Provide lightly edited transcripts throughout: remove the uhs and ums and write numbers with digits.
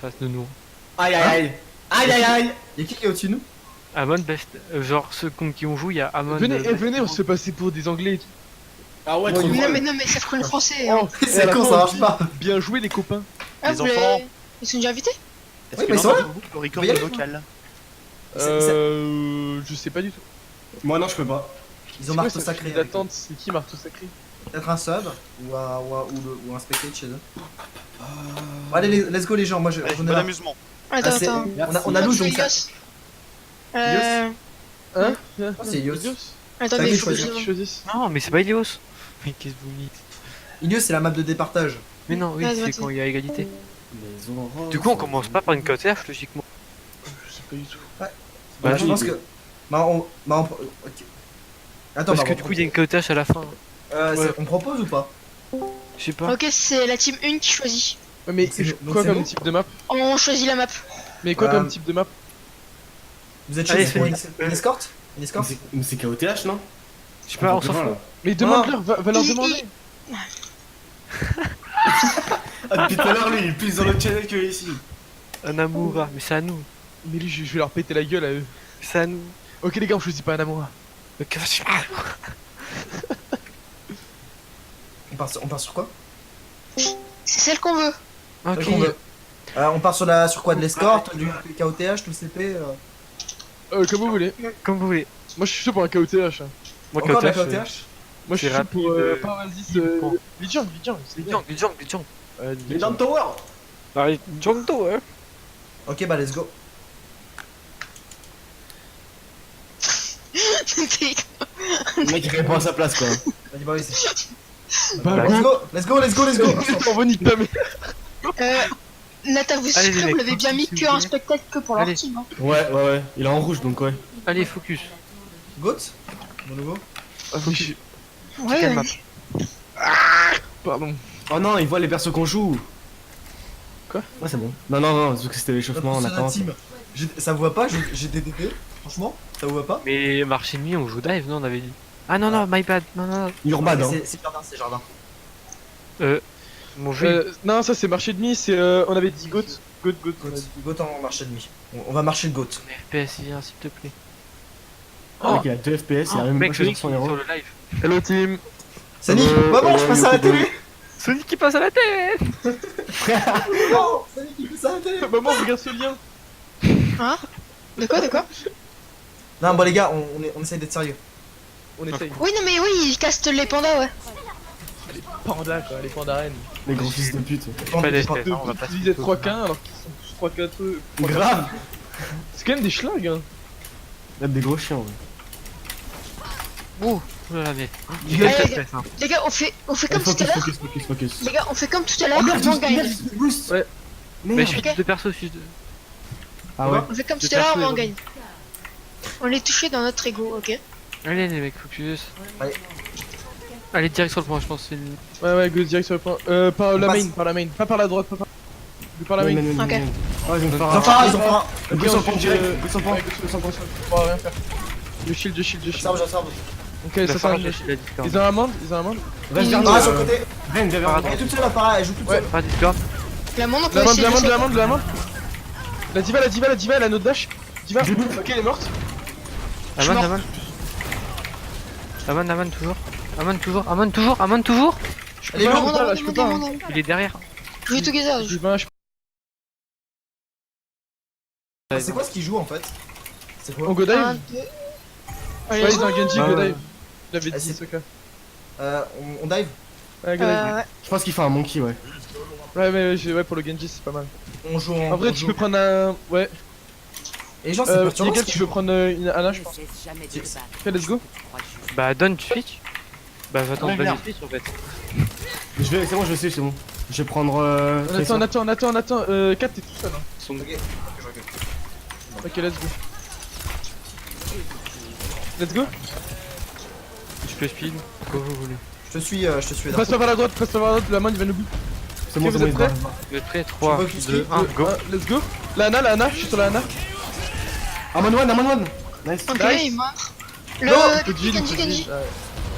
face de nous. Aïe aïe aïe. Aïe aïe aïe. Y'a qui est au-dessus de nous? Amon best, genre ceux qui on joue, il y a Amon. Venez, venez, on se fait passer pour des anglais et tout. Ah ouais, Non trop mais, drôle. non mais ça prend le français. Hein. Oh, C'est et à la con, fin, ça on marche dit, pas. Bien joué les copains. Ah, Les vous l'avez- enfants. Ils sont déjà invités? Est-ce Oui, que mais l'un ça d'entre va. vous peut record Faut y une aller, vocale? Je sais pas du tout. Moi non, je peux pas. Ils ont C'est marteau quoi, sacré. cette d'attente, c'est qui marteau sacré? Peut-être un sub ou un spectate chez eux. Bon, allez, let's go les gens. Moi je. Allez, on est bon là. amusement. Attends, Ah, c'est- attends. on a Louche donc ça. Yos. Euh... Hein Oh, c'est Ios. Attends, T'as mais qui il faut que choisir je... Qui choisissent. Non, mais c'est pas Ilios. Mais qu'est-ce que vous dites? Ios c'est la map de départage. Mais non, oui, Ouais, c'est ouais, quand il y a égalité. Les oranges. Du coup, on commence pas par une KTH logiquement. Je sais pas du tout. Bah, je pense que. ok. Attends, Parce bah, que du coup, il y a une KTH à la fin. Ouais. on propose ou pas? Je sais pas. Ok, c'est la team 1 qui choisit. Ouais, mais C'est- donc quoi c'est comme bon type de map? On choisit la map. Mais quoi Euh, comme type de map? Vous êtes Allez, chaud pour Sonic. une escorte? Une escorte? Mais c'est KOTH, non? Je sais pas, on s'en fout. Mais demande-leur, va leur demander. Ah, depuis tout à l'heure, lui, il est plus dans le channel que ici. Un Amoura, mais c'est à nous. Mais lui, je vais leur péter la gueule à eux. C'est à nous. Ok les gars, on choisit pas un Amoura. Ok, On part sur quoi? C'est celle qu'on veut. ok. On veut. On part sur quoi? De l'escorte, du KOTH, tout le CP Comme vous voulez. Comme vous voulez. Moi je suis chaud pour un KOTH. hein. Moi, Encore de la KTH, KOTH? Moi je suis C'est chaud rapide, pour pas Oasis. bon. Lidjang, c'est bien. Lidjang. Ouais, Il est Lidjang. dans le tower. Allez, Jongdo, hein. Ok, bah let's go. Le mec, il répond à sa place, quoi. Vas-y, bah oui, c'est. Bah, Let's go. on va niquer ta mère. Nata, vous Allez, les mecs, l'avez bien mis s'il que vous un plaît. spectacle que pour leur Allez. team. Hein. Ouais. Il est en rouge, donc ouais. Allez, focus. Goat? Mon nouveau? Ah, faut que je- Ouais, Quelle ouais. map? Pardon. Oh non, il voit les persos qu'on joue. Quoi? Ouais, c'est bon. Non, parce que c'était l'échauffement, on Sur la attend. team. Ça vous voit pas? J'ai des DP. Franchement, ça vous voit pas? Mais marché de nuit, on joue dive, non, on avait dit. Ah non, my bad. Non. Urban, hein. C'est jardin. Mon jeu. Non, ça c'est marché de nuit, c'est on avait dit Goat. Goat. Goat en marché de nuit. On va marcher de Goat. FPS, viens, s'il te plaît. Le mec, il a 2 FPS, il a même Mec, pas je choisi dis son sur héros. le live. Hello team. Sonic, maman, je passe à la télé! Sonic qui passe à la tête. Non, Sonic, il passe à la télé! Maman, regarde ce lien. Hein? De quoi? Non, bon, les gars, on essaye d'être sérieux. On essaye. Oui, non mais oui, ils castent les pandas, ouais. Les pandas quoi, les pandas reines. Les gros fils de pute. Pas des Pardon. têtes, on va pas se Ils étaient foutre. 3-1 alors qu'ils sont tous 3-4 eux. Grave. C'est quand même des schlags hein. Là, des gros chiens, ouais. Ouh, oulala, mais. Il Quel Allez, FPS, hein. Les gars, on fait comme tout à Focus, l'heure. focus. Les gars, on fait comme tout à Oh l'heure, merde, on gagne. boost. Ouais. Mais Merde. je suis Ok. de perso, je suis de. Ah ouais. On fait comme Je tout à l'heure, perds on tous les gagne. On est touché dans notre ego, ok? Allez, les mecs, focus. Allez. Allez, direct sur le point, je pense. C'est une. Ouais, go direct sur le point. Par la passe. main, pas par la droite, par la main. Ok. Ouais, ils ont fait Ils ont un. fait un, ils ont fait un. Go Ok, sur le ensuite, point direct, go sur le point. Ouais, go sur le point, on pourra rien faire. Je shield. J'absorbe. Ok, ça sert à rien. la Discord. Ils ont un monde. Reste vers nous. Ah, sur le côté. Ren, viens vers Pardon. nous. Elle est toute seule, Farah, elle joue toute Ouais. seule. Pas Discord. La monde, on peut La essayer de... la main. La diva, elle a notre dash. Diva, ok, elle est morte. Aman, toujours. Aman, toujours. Elle est pas, lourde. je peux pas, hein. Il est derrière. Jouez together. Diva, C'est quoi ce qu'il joue en fait? C'est on quoi? go dive. 1, 2... Ouais, ils ont un Genji, Ah go ouais. dive. Je l'avais Ah, dit, c'est- ce cas. On dive? Ouais, go dive. Ouais. Je pense qu'il fait un monkey, ouais. Ouais, mais pour le Genji, c'est pas mal. On joue En vrai, tu peux prendre un. Ouais. Et les gens, c'est perturbant. Nickel, ce tu qu'ils peux prendre une Ana, je pense. Ok, let's go. Bah, donne switch. Bah, j'attends Ouais, de merde. switch en fait. C'est bon, je vais essayer, c'est bon. Je vais prendre. On attend. 4, t'es tout seul. Hein. jouent. Ok, je recule. Ok, let's go. Let's go. Je peux speed. Quoi vous voulez. Je te suis, Passe pas vers la droite, la main il va nous bouffer. C'est bon, Ok, c'est vous bon, êtes il prêts va. Vous êtes prêts 3, veux qu'il 2, skip 1, go. Let's go. La Ana, je suis sur la Ana. Amon one. Nice. Ok, Nice. il meurt. Non, Le Genji.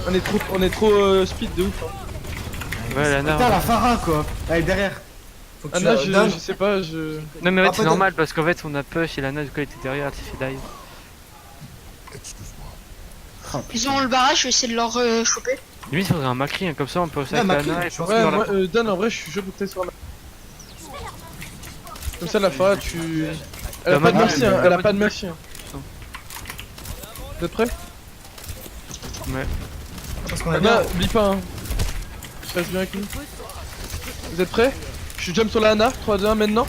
On est trop speed de ouf. Hein. Ouais, la Putain, nare. la Farah, quoi. Elle est derrière. Faut que tu Anna, la donnes. je sais pas, je. Non mais en Ah, fait c'est peut-être. normal parce qu'en fait on a push et Lana du coup elle était derrière, elle s'est fait dive. Ils ont le barrage, je vais essayer de leur choper. Limite il faudrait un Macri, hein, comme ça on peut aussi Ouais, avec Macri, Lana et je puis pense Ouais, dans moi, la... Dan, en vrai, je suis chaud pour que t'ailles sur la. Comme ça, la Pharah, tu. Elle a Bah, pas de moi, merci, je- hein. Elle a pas de merci. Hein. Vous êtes prêts? Ouais. Parce qu'on a bien. Anna, oublie pas, hein. Je reste bien avec nous. Vous êtes prêts? Je suis jump sur la Anna, 3, 2, 1 maintenant.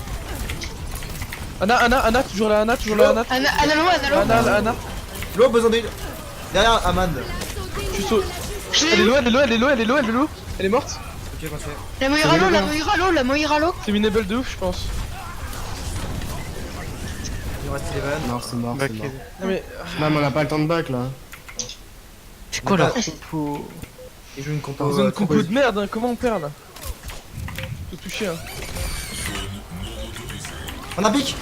Anna, toujours la Anna, toujours la Anna. Analo. Anna, la Anna. L'eau, besoin d'huile. Derrière Amand. Je suis saut. Je Elle est l'ai eu. low. Elle est morte. Ok, continue. La Moira l'eau. C'est minable de ouf, je pense. Il reste Eleven. Non, c'est mort, Bah, c'est mort. Non, mais. Non, mais on a pas le temps de back là. C'est quoi leur Ah. compo? Il joue une compo. Ils ont une compo de merde, hein. Comment on perd là? Tout touché, hein. On a pique.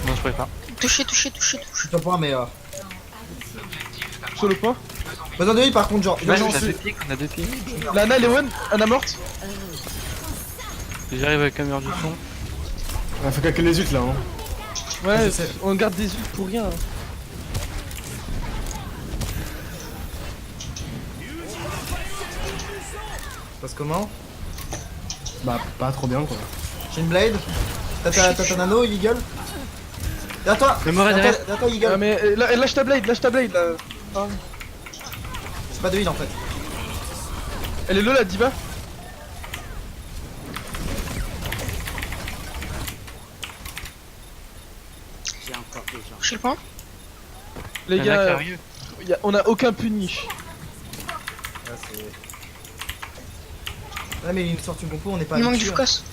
Non je pourrais pas. Touché. Je suis ton point, mais. Sur le point. Besoin d'huile par contre, genre. Ouais, Urgence. on a deux pics, on a deux pics. La Anna, elle est one. Anna morte. J'arrive avec un mur du son. On faut calculer les ult là. Hein. Ouais, je sais. on garde des ults pour rien. Hein. Ça passe comment? Bah, pas trop bien quoi. J'ai une blade. T'as ta nano, Eagle. Derrière toi. Le Moira derrière. Derrière toi, Ah, Eagle. mais lâche ta blade là. Ah. C'est pas de heal en fait. Elle est low la diva. Je sais le point. Les Il y en a qui gars, arrivent. on a aucun puni. Ouais, c'est. Ouais, mais il nous sort une compo, on n'est pas Il manque du habitué. focus.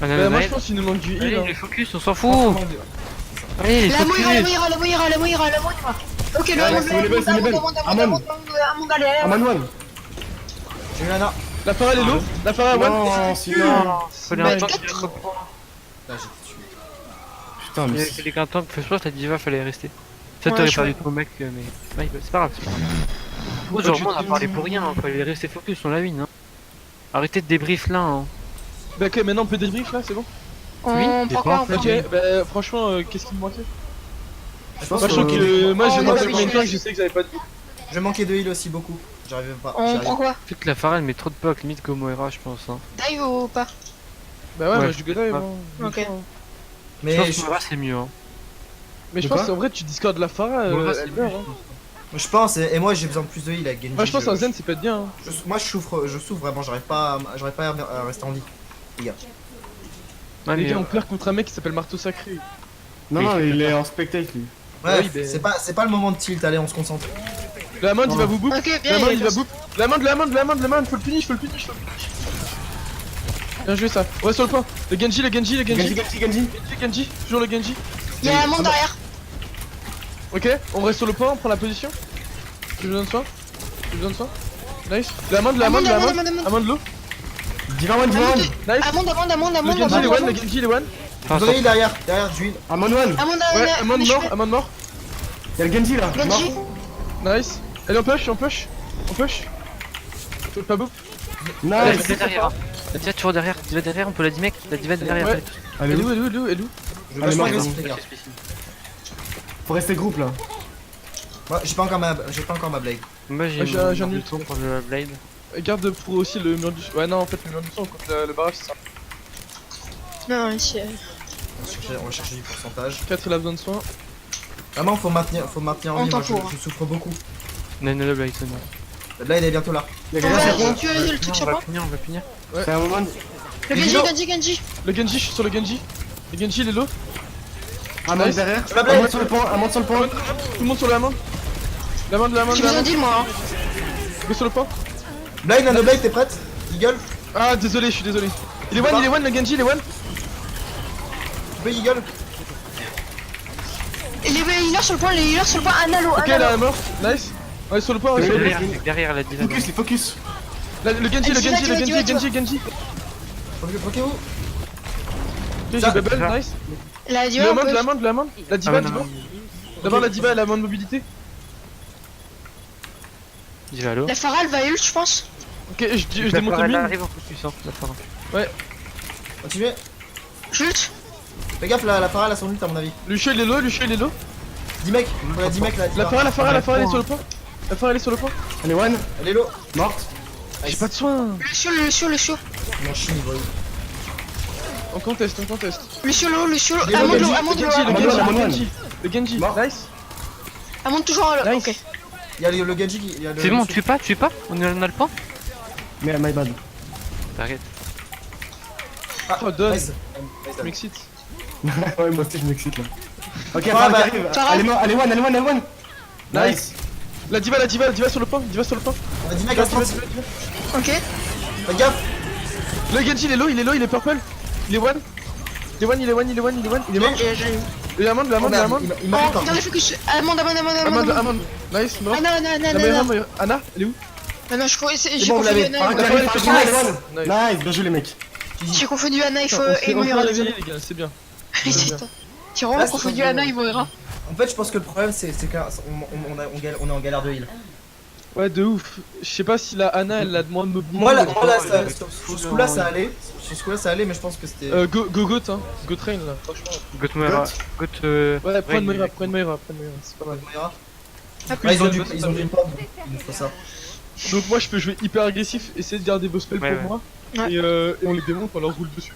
On a Bah, le moi je Nile. pense qu'il nous manque du heal. Allez Hein. les focus, on s'en fout. Franchement, Allez les La focus. Moira. Ok, le Ouais, c'est Eleven, c'est Eleven. Amon. Aman one. J'ai eu Lana. La Pharah elle est low. La Pharah one. Non, sinon. Faut les Bah, entendre, quatre. il y a trop de points. Là, j'ai tué. Putain, Il mais. y a qu'un tank, fais sûr que la diva fallait rester. Ça Ouais, t'aurais je perdu ton mec, mais ouais, c'est pas grave. C'est pas grave. Moi, genre, on a parlé pour rien, hein. Fallait rester focus, on la win. Hein. Arrêtez de débrief là. Hein. Bah ok, maintenant on peut débrief là, c'est bon. On prend quoi? Ok, bah franchement, qu'est-ce qui me manquait? Je pense Moi je trouve que moi j'ai on manqué a combien de pas temps que je sais que j'avais pas de vie. Je manquais de heal aussi beaucoup. J'arrivais pas. On j'y prend arrive. quoi? Fait que la Pharah elle met trop de pocs, limite comme Moira, je pense. Hein. Dive ou pas? Bah ouais, Ouais, moi je gagne. Ok. Je Mais pense que je, Moira c'est mieux. Hein. Mais je De pense quoi en vrai tu discordes la Pharah, Moira, elle c'est meurt. mieux. Hein. je pense, et moi j'ai besoin de plus de heal avec Genji. Moi je pense un Zen c'est pas bien. Hein. Moi je souffre vraiment, j'arrive pas à rester en vie. Les gars. Ouais, Les mais gars on perd contre un mec qui s'appelle Marteau Sacré. Non, non, il est en spectate lui. Ouais, oui, mais- c'est pas le moment de tilt, allez, on se concentre. La Amand il va vous boop. Ok, La bien. Amand il va boop. La Amand, faut le punish. Bien joué ça. Ouais sur le point. Le Genji. Genji, toujours le Genji. Il y a un monde derrière. Ok, on reste sur le point, on prend la position. J'ai besoin de soin. Nice. La Amand. Amand low. Diva one, Diva one. Nice. Le Genji il est one. Enfin, Besoin de heal derrière, Jules. Aman one. Ouais, Amand mort. Y'a le Genji là. Mort. Genji. Nice. Allez, on push. Faut pas boop. la Nice. diva derrière. La diva toujours derrière. Diva derrière, on peut la dimec. La diva derrière. Ouais. Allez, Elle est où où Je Allez, vais vachement mort, agressif, les gars. Faut rester groupe là. Moi, j'ai pas encore ma blade. Moi Ah, j'ai un mon ulti. tour pour le blade. Garde pour aussi le mur du. Ouais, non, en fait, le mur du son contre le barrage, c'est ça. Non, ici. On va chercher du pourcentage. 4, il a besoin de soin. Vraiment, faut maintenir en On vie, moi t'entoure. je souffre beaucoup. Non, le blade, c'est bon. La blade est bientôt là. Y'a On quelqu'un va sur point. tuer le truc sur On va moi. punir. C'est un moment. Le Genji. Le Genji, je suis sur le Genji. Le Genji, il est low. Aman Nice. derrière. La blade. Aman sur le point. Tout le monde sur la main. La main. J'ai besoin d'heal, moi. Go sur le point. Blade, nano blade, t'es prête? Eagle? Ah, désolé, je suis désolé. Il est one, le Genji, il est one. Tu peux Eagle? Les healers sur le point, Analo. Ok, là, elle est mort. Nice. Ouais, sur le point, ouais, sur le point. Derrière la diva. Focus. Le Genji. Bloquez-vous. Ok, Ça- j'ai bubble, nice. La diva, La on peut. main. La diva, D'abord la diva, elle a moins de mobilité. Diva l'eau. La Pharah, elle va ult, je pense. Ok, je démonte le Elle mine. arrive en focus, hein, la Pharah. Continuez. J'ult. Fais gaffe, la Pharah elle a son ult à mon avis. Lucio il est low, Lucio il est low. 10 mecs, on a 10 mecs là. La Pharah elle est sur le point. La Pharah elle est sur le point. Allez, one. Elle est low. Morte. J'ai pas de soin. Lucio. Mon chien, il voit. On conteste. Lucio, Il est Amande low, low, Genji, Amande Le low. Genji, le Genji. Mort. Nice. Amande toujours low. Nice. Ok. Il y a le Genji qui. il y a le- C'est bon, tue pas. On a le point. Mais my bad. T'arrêtes. Ah, Oh, donne. nice. Ça m'excite. Ouais, moi aussi je m'excite là. Ok, Farah, Farah qui bah, arrive. Farah. Allez, one. Nice. La diva sur le point. On a 10 mecs à 30. Ok. Fais gaffe. Le Genji il est low, il est purple. Il est one. Il est mort. Il est amende. Oh, merde, il m'a fait Oh, peur. regardez, focus. Amande. Amende. Nice, mort. Anna. La meilleure. Anna, elle est où? Non, j'ai bon, confondu vous l'avez. Anna. Farah qui arrive, Farah qui arrive, one. Nice, bien joué les mecs. J'ai confondu Anna et On Moira. s'est Désolé. réveillés les gars, c'est bien. J'ai vraiment Là, c'est confondu pas Anna bon. et Moira. En fait, je pense que le problème c'est qu'on est en galère de heal. Ouais, de ouf. Je sais pas si la Anna elle a de moins de mobilité. Moi là, sur ce coup-là ça allait. Sur ce coup-là ça allait, mais je pense que c'était. Go hein. Go train là, franchement. Goth Moira. Goth. Ouais, prends une Moira, c'est pas mal. Moira. Ah, Ah, ils ont plus, une porte, il nous faut ça. Donc moi je peux jouer hyper agressif, essayer de garder vos spells Ouais, pour moi. Ouais. Et on les démonte, on leur roule dessus.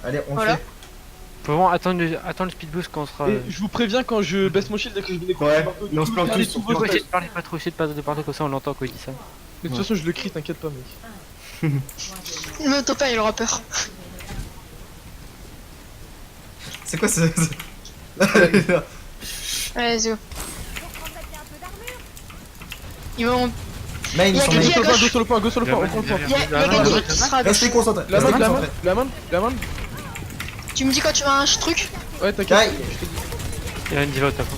Allez, on le Voilà. fait. Faut vraiment attendre le speed boost quand on sera. Et je vous préviens quand je baisse mon shield et que je vais découvrir Ouais, mais on se planque tous. Faut essayer de parler pas trop, essayer de pas de parler comme ça, on l'entend quand il dit ça. Mais de toute façon je le crie, t'inquiète pas mec. Ne m'auto pas, il aura peur. C'est quoi ce. Allez, let's go. Ils vont. Main, ils sont Il y a main. Genji. Go sur le point, on prend le point. Il y a Genji qui sera à gauche. Restez concentrés. La Restez main, concentrés. la main. Tu me dis quand tu as un truc. Ouais, t'inquiète. Guy, Il y a une diva au tapon.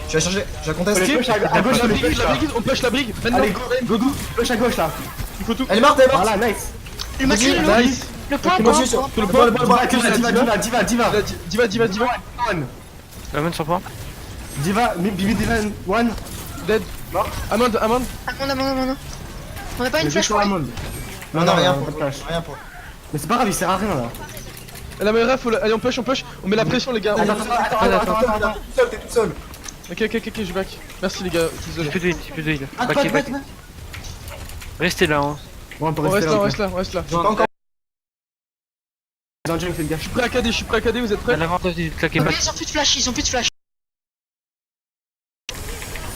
je vais changer. Je vais contester. Allez, push à gauche, La le brigue, push là. on push la brigue. Maintenant, Allez, go, push à gauche là. il faut tout. Elle est morte, elle est morte. Voilà, nice. Le match est low. Nice. Le point, Moi point, je suis sur. point. Sur le Le point, point, Diva. Diva. One. La main sur point. Diva, Bibi Diva, one. Dead. Amande. Amande. On a pas une flash point. Non, non, rien pour. flash. Rien pour. Mais c'est pas grave, il sert à rien là. La meilleure faut allez on push, on met la pression les gars. Attends, t'es tout seul, t'es tout seul. Ok, je back. Merci les gars, désolé. Plus de heal. Back. Restez là, hein. Bon, on peut On rester reste là. là. J'ai pas encore. Dans le jungle, fais gaffe. Je suis prêt à KD, vous êtes On a prêts? l'avantage de claquer Ok, back. ils ont plus de flash,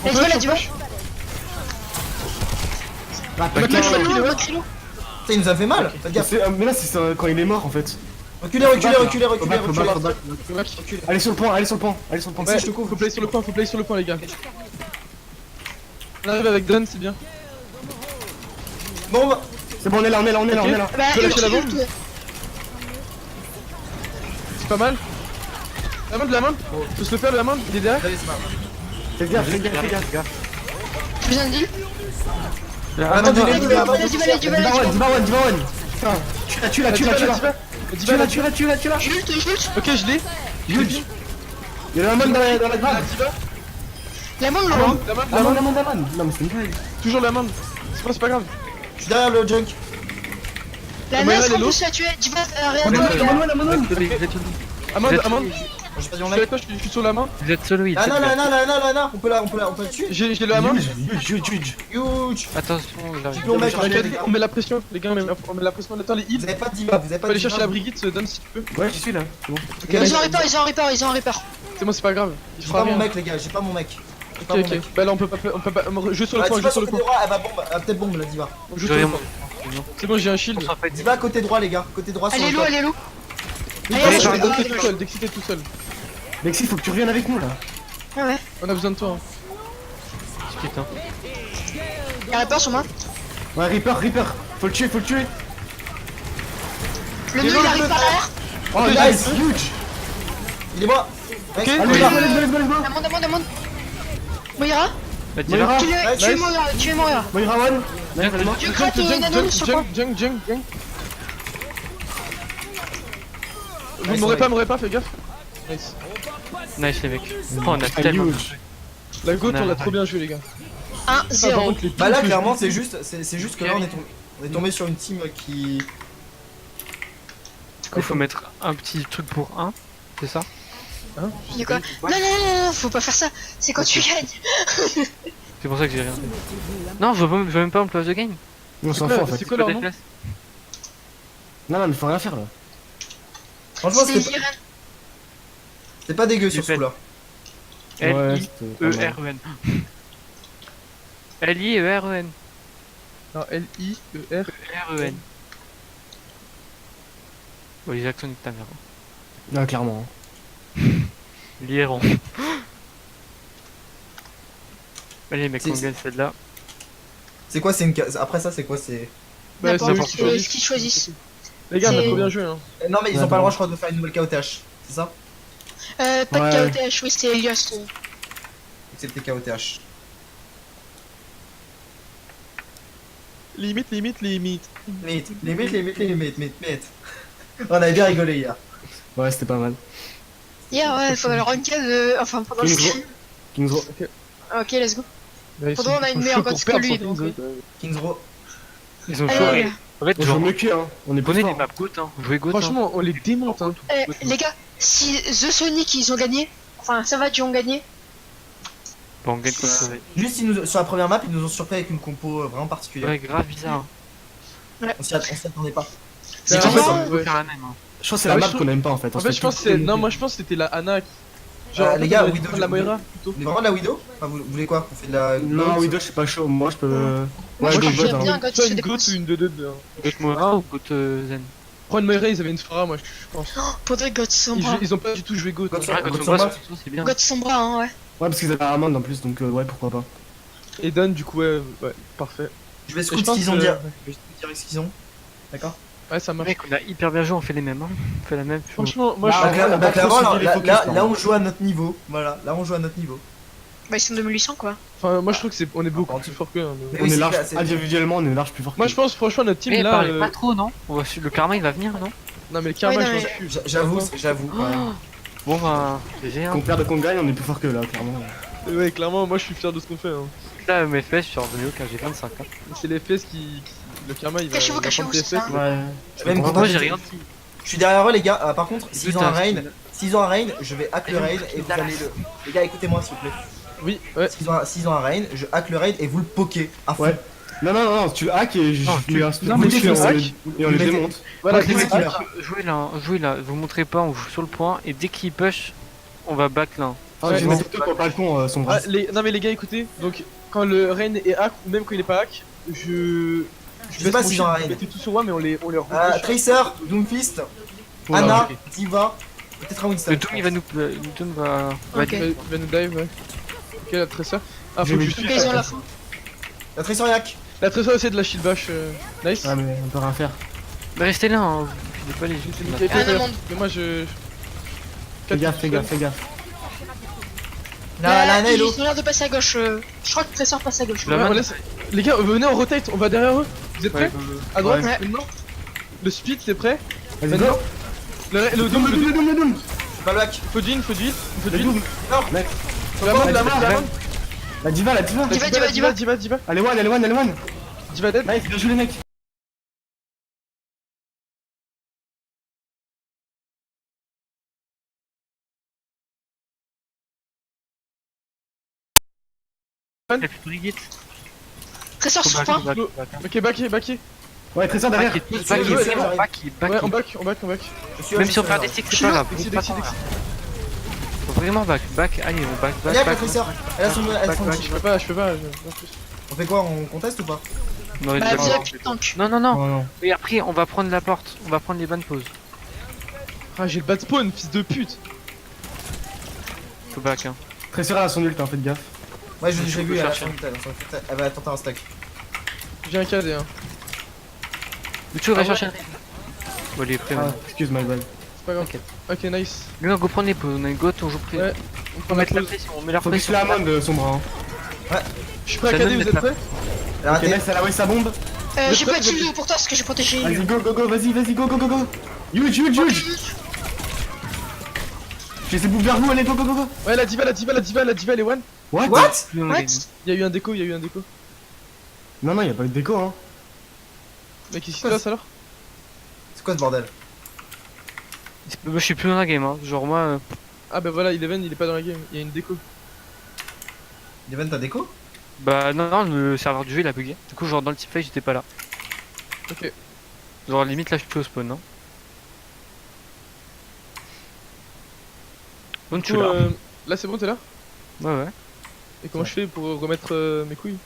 On La diva, push, la on diva. push. Putain, Le crilo. il nous a fait mal. Faites gaffe. Mais là, c'est quand il est mort en fait. Reculez. Faut back. Go back. Allez sur le point. Ouais, je te couvre. faut play sur le point les gars. On arrive avec Don, c'est bien. Bon, bah. C'est bon, on est là. Bah, peux lâcher la bombe ult. C'est pas mal. La main. Faut se le faire la main, il est derrière. Allez, c'est pas. Fais gaffe. J'ai besoin de heal. Attends, Diva, tu l'es, La diva. Diva one. Tu l'as. Diva. J'ult. Ok, je l'ai. Huge. Il y a la main dans la grave. La bombe, La low. main. Non, mais c'est une blague. Toujours la main. C'est pas grave. Je suis derrière le junk. La Moira, nage elle est qu'on low. peut se la tuer. Diva, On est rien. Amande. Je sais pas si Je on suis l'a. avec toi, je suis sur la main. Vous êtes solo heal. Ah non, là, on peut la tuer. J'ai la main. Huge. Huge. Attention, il arrive. Mon mec, On met la pression, les gars, on met la pression. Attends, les Vous hits. avez pas de diva, vous avez Faut pas de aller diva. chercher la Brigitte, donne si tu peux. Ouais, j'y suis là. C'est bon. Ok, Ils ont un repair. c'est bon, c'est pas grave. Il J'ai fera pas mon rien. mec, les gars, j'ai pas mon mec. J'ai pas Ok, mon mec. bah là on peut pas, je sur le Ah, point, diva je sur sur le le côté point. droit, elle va bombe, elle va peut-être bombe la diva. Je sur le point. C'est bon, j'ai un shield. Diva côté droit, les gars, côté droit sur Elle est le low, top. elle est low. Allez, Allez, dès allez, que t'es tout seul, dès que t'es tout seul. Lexi, faut que tu reviennes avec nous là. Ouais. On a besoin de toi. Putain. Il y a repair sur moi. Ouais, Reaper. Faut le tuer. Le nœud, il arrive par derrière. Oh, Ok, nice, j'ai- huge. Il est moi. Ok. Allez, Allez, là. let's go. Amende. Moira, La diva. Moira. tu es Moira. Moira one. Nice, c'est mort. Je gratte Nano sur le point. Jung. Vous m'aurez pas, fais gaffe. Nice. Nice les mecs. Oh, on a tellement. Huge. La goat, Non, on l'a trop bien joué, les gars. 1-0. Bah là, clairement, c'est juste que là, on est tombé sur une team qui. Du coup, faut mettre un petit truc pour 1, c'est ça? Hein? De quoi? Non, non, non, non, faut pas faire ça. C'est quand tu gagnes. C'est pour ça que j'ai rien fait. Non, je veux même pas en place de game. On s'en quoi, fout en fait. c'est quoi leur nom? Non, mais faut rien faire là. Franchement, C'est c'était l'Iran. c'était pas dégueu sur ce Épelle. coup-là. L-I-E-R-E-N. L-I-E-R-E-N. Non, L-I-E-R. R-E-N. Bon, les accents de ta mère. Non, clairement. L'Iran. Allez, mec, on C'est- gagne celle-là. C'est quoi, c'est une après ça, c'est quoi, c'est. Bah, c'est eux N'importe qui ce choisissent. qu'ils choisissent. Les gars, on a C'est- trop bien joué, hein. Non, mais ils ont Ouais, pas le droit, bon. je crois, de faire une nouvelle KOTH. C'est ça? Pas Ouais. de KOTH, oui, c'était Elias. C'était KOTH. Limite. Limite. On avait bien rigolé hier. Ouais, c'était pas mal. Hier, ouais, faut le ranked, enfin, pendant le Kings stream. Row. Kings Row. Ok, let's go. Bah, ils Pourtant, sont- on a ils une sont meilleure chauds pour gosse que perdre lui, sur donc, Kings, Kings Row. Ils ont Allez, chaud. les gars. En fait, On joue genre, mieux qu'eux, hein. On est plus prenez fort. les maps GOAT, hein. Jouez GOAT. Franchement, on les démonte, hein. Les gars, si The Sonic ils ont gagné, enfin Savage ils ont gagné, Bon, on gagne contre ça. Juste sur la première map, ils nous ont surpris avec une compo vraiment particulière. Ouais, grave bizarre. On s'y attendait pas. C'est Bah, tout en ça, fait, on peut ouais. faire la même. Hein. Je crois que c'est Ah la ouais, map je trouve- qu'on aime pas en fait. En fait, je pense que c'est. Non, moi je pense que c'était la Anna. Ah, les gars, on Widow, prendre la Moira plutôt. On est vraiment de la Widow? Enfin, vous voulez quoi? On fait de la. Non, Widow, je suis pas chaud. Moi, je peux. moi Ouais, je donc, trouve vote, hein. bien God Soit se une Goat dépense. ou une 2-2-2. GOAT Moira ou GOAT Zen? Prends une Moira, ils avaient une Sphara, moi je pense. Faudrait God Sombra. Ils ont pas du tout joué Goat. God hein. Sombra. Ouais, GOAT GOAT Sombra, Sombra. c'est bien. God Sombra, hein, ouais. Ouais, parce qu'ils avaient Armand en plus, donc ouais, pourquoi pas. Et Don, du coup, ouais, parfait. Je vais Et scout je ce pense qu'ils ont que- dit. Je vais scout direct ce qu'ils ont. D'accord? Ouais, ça marche. Mec, on a hyper bien joué, on fait les mêmes. Hein. On fait la même chose. Franchement, moi Bah, je. on a pas trop clairement, suivi les focus, là, pardon. on joue à notre niveau. Voilà, là on joue à notre niveau. Bah ils sont 2800 quoi. Enfin, moi je trouve que on est beaucoup Encore plus fort qu'eux. hein, mais- Mais On oui, est c'est large. clair, c'est- Individuellement, on est large plus fort. Moi que je pense, franchement, notre team Mais là. parlez pas trop, non? Le karma il va venir, non? Non, mais le karma, Ouais, je non, m'en mais- fous. J'avoue quand même. Bon bah, GG hein. qu'on perde, qu'on gagne, on est plus fort que là, clairement. Ouais, clairement, moi je suis fier de ce qu'on fait. Hein. Là, mes fesses, je suis revenu au j'ai 25. Hein. C'est les fesses qui. Le karma, il va. Cachez-vous, il va prendre tes c'est ça. fesses. Ouais. Je vais me Moi, contenter. j'ai rien dit. Je suis derrière eux les gars. Par contre, s'ils ont un Putain, rain, je vais hack le raid et vous allez le. Les gars, écoutez-moi s'il vous plaît. Oui, ouais. S'ils ont un rain, je hack le raid et vous le pokez à fond. Ouais. Non, tu le hack et je Non, lui un non, mais push tu et le on hack, et on les mettez- démonte. Voilà, Ouais, c'est c'est ça. clair. Jouez là, vous montrez pas, on joue sur le point et dès qu'il push, on va back là. Ah, j'ai Ouais, mis tout au balcon, son bras. Ah, non, mais les gars, écoutez, donc quand le rain est hack, ou même quand il est pas hack, je. sais pas s'ils ont un raid. Ils étaient tous sur moi, mais on les repush. Tracer, Doomfist, Anna, Diva, peut-être un Winston. Le Doom il va nous. Le Doom va. Ok. Il va nous dive, ouais. Ok, la Tracer. Ah, J'ai faut que mis- je Ok, suive. ils ont la fin. La Tracer Yak. La Tracer essaie de la shield bash. Nice. Ah, mais on peut rien faire. Mais restez là, hein. Vous filez pas les C'est yeux. nickel. Ah, non, non. Mais moi je. Fais gaffe. La Anna Ils Hello. ont l'air de passer à gauche. Je crois que Tressor passe à gauche. La Ouais, man- on laisse- Les gars, venez, on rotate, on va derrière eux. Vous êtes prêts? À droite, Ouais. maintenant. Le split, t'es prêt? Vas-y, Maintenant. go. Le doom, Le doom. C'est pas le hack. faut du heal, faut du heal. Le doom. Mec. La main, la main. La diva. Diva. Elle est one. Diva dead. Nice, bien joué les mecs. Elle fait Brigitte. Tressor Faut sur back, point. back, back, hein. Ok, backé. Ouais, Trésor derrière. Back, Ouais, back, ouais, vraiment ouais. back, back. Ouais, on back. Je suis Même je si on suis perd là. des sticks, c'est pas grave. Dexy. Faut vraiment back, allez, on back, Regarde la back. Tracer. Elle a son back. Je peux pas. On fait quoi? On conteste ou pas? On aurait Bah, dû vous avoir- avez plus de tank. Non. Oh non. Et après, on va prendre la porte, on va prendre les bonnes pauses. Ah, j'ai le bad spawn, fils de pute. Faut back, hein. Trésor à son ult, faites gaffe. Ouais, je Je l'ai peux vu, elle a chercher. son ult, elle va tenter un stack. J'ai un KD, hein. Lucho va Ah ouais. chercher un. Bon, il est prêt Ah, maintenant. excuse my bad. C'est pas grave. Ok. Ok, nice. Non, go prendre les pauses, on a une gote, on joue prêt. Ouais. On On prend met la la pause. pression, on met la Faut que je pression. la amende son bras. Je suis prêt à Ça KD, donne vous des êtes prêts? Elle a Ok, raté. nice, elle a ouais sa bombe. J'ai pas de shield pour toi parce que j'ai protégé. Vas-y, go, vas-y, go. Huge. J'ai ses bouffes vers vous, allez, go. Ouais, la diva, elle est one. What? What? What? Il y a eu un déco. Non, y'a pas eu de déco, hein. Mais qu'est-ce qui se passe alors? C'est quoi ce bordel? Moi, je suis plus dans la game, hein. Genre, moi. Ah bah voilà, Eleven il est pas dans la game, il y a une déco. Eleven, t'as déco? Bah, non, le serveur du jeu il a bugué. Du coup, genre, dans le teamfight, j'étais pas là. Ok. Genre, limite, là, je suis plus au spawn, non? Bon, tu Du coup, là. là c'est bon, t'es là? Ouais, ouais. Et comment je fais pour remettre mes couilles?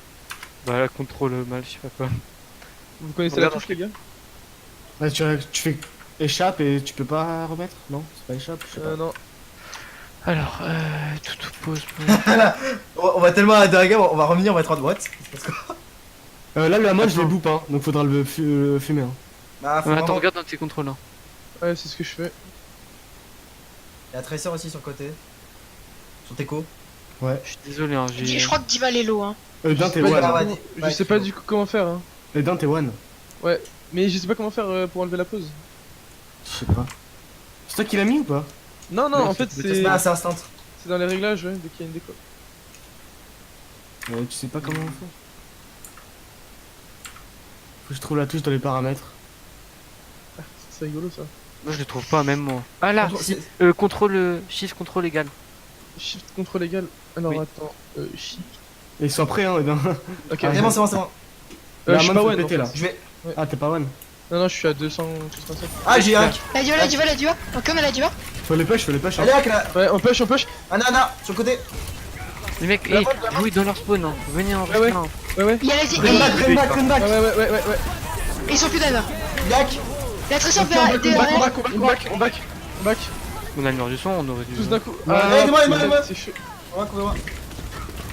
Bah, la contrôle mal, je sais pas quoi. Vous connaissez Regarde. la touche les gars? Ouais, tu fais échappe et tu peux pas remettre? Non, c'est pas échappe, je sais pas. Non. Alors, tout pause. On va tellement à la game, on va revenir, on va être en droite. Là, le hamon, je l'ai Attends. boop, hein, donc faudra le fumer. Hein. Bah, faut Attends, vraiment... regarde dans tes contrôles. Hein. Ouais, c'est ce que je fais. Il y a Tracer aussi sur le côté. Sur tes co. Ouais. Je suis désolé, hein, j'ai. Je crois que Diva est low, hein. D'un, t'es Ouais, Ouais, one. ouais, Je ouais, sais pas du coup comment faire, hein. D'un, t'es one. Mais je sais pas comment faire pour enlever la pause. Je sais pas. C'est toi qui l'as mis ou pas? Non, Non, en fait c'est c'est Ah, c'est instant. c'est dans les réglages, ouais, dès qu'il y a une déco. Tu sais pas comment on fait. Faut que je trouve la touche dans les paramètres. C'est rigolo ça. Moi, je le trouve pas, même moi. Ah là, Contrôle- si. Contrôle. Shift, contrôle égal. Shift contrôle égal. Alors Oui. attends, shift. Et ils sont prêts, hein, Edin. Ok. C'est bon, c'est bon, c'est bon. Le Je suis hamon, pas faut one. péter, en là. fait. Je vais. Ah, t'es pas one. Non, je suis à 267. Ah, j'ai un. La Diva. On comme la Diva. Faut les push, hein. Allez, hack là. Ouais, on push. Anna, sur le côté. Les mecs, La hey, mode, la jouez dans leur spawn. Hein. Venez en Ah ouais. reste Ouais. Il y a la Run et back, run back, run back. Ouais. ils sont plus d'Anna. Yak. La Tracer On fait back. On a le mur du son, on aurait dû. Tous d'un coup. aidez-moi. C'est chaud. Couvre-moi.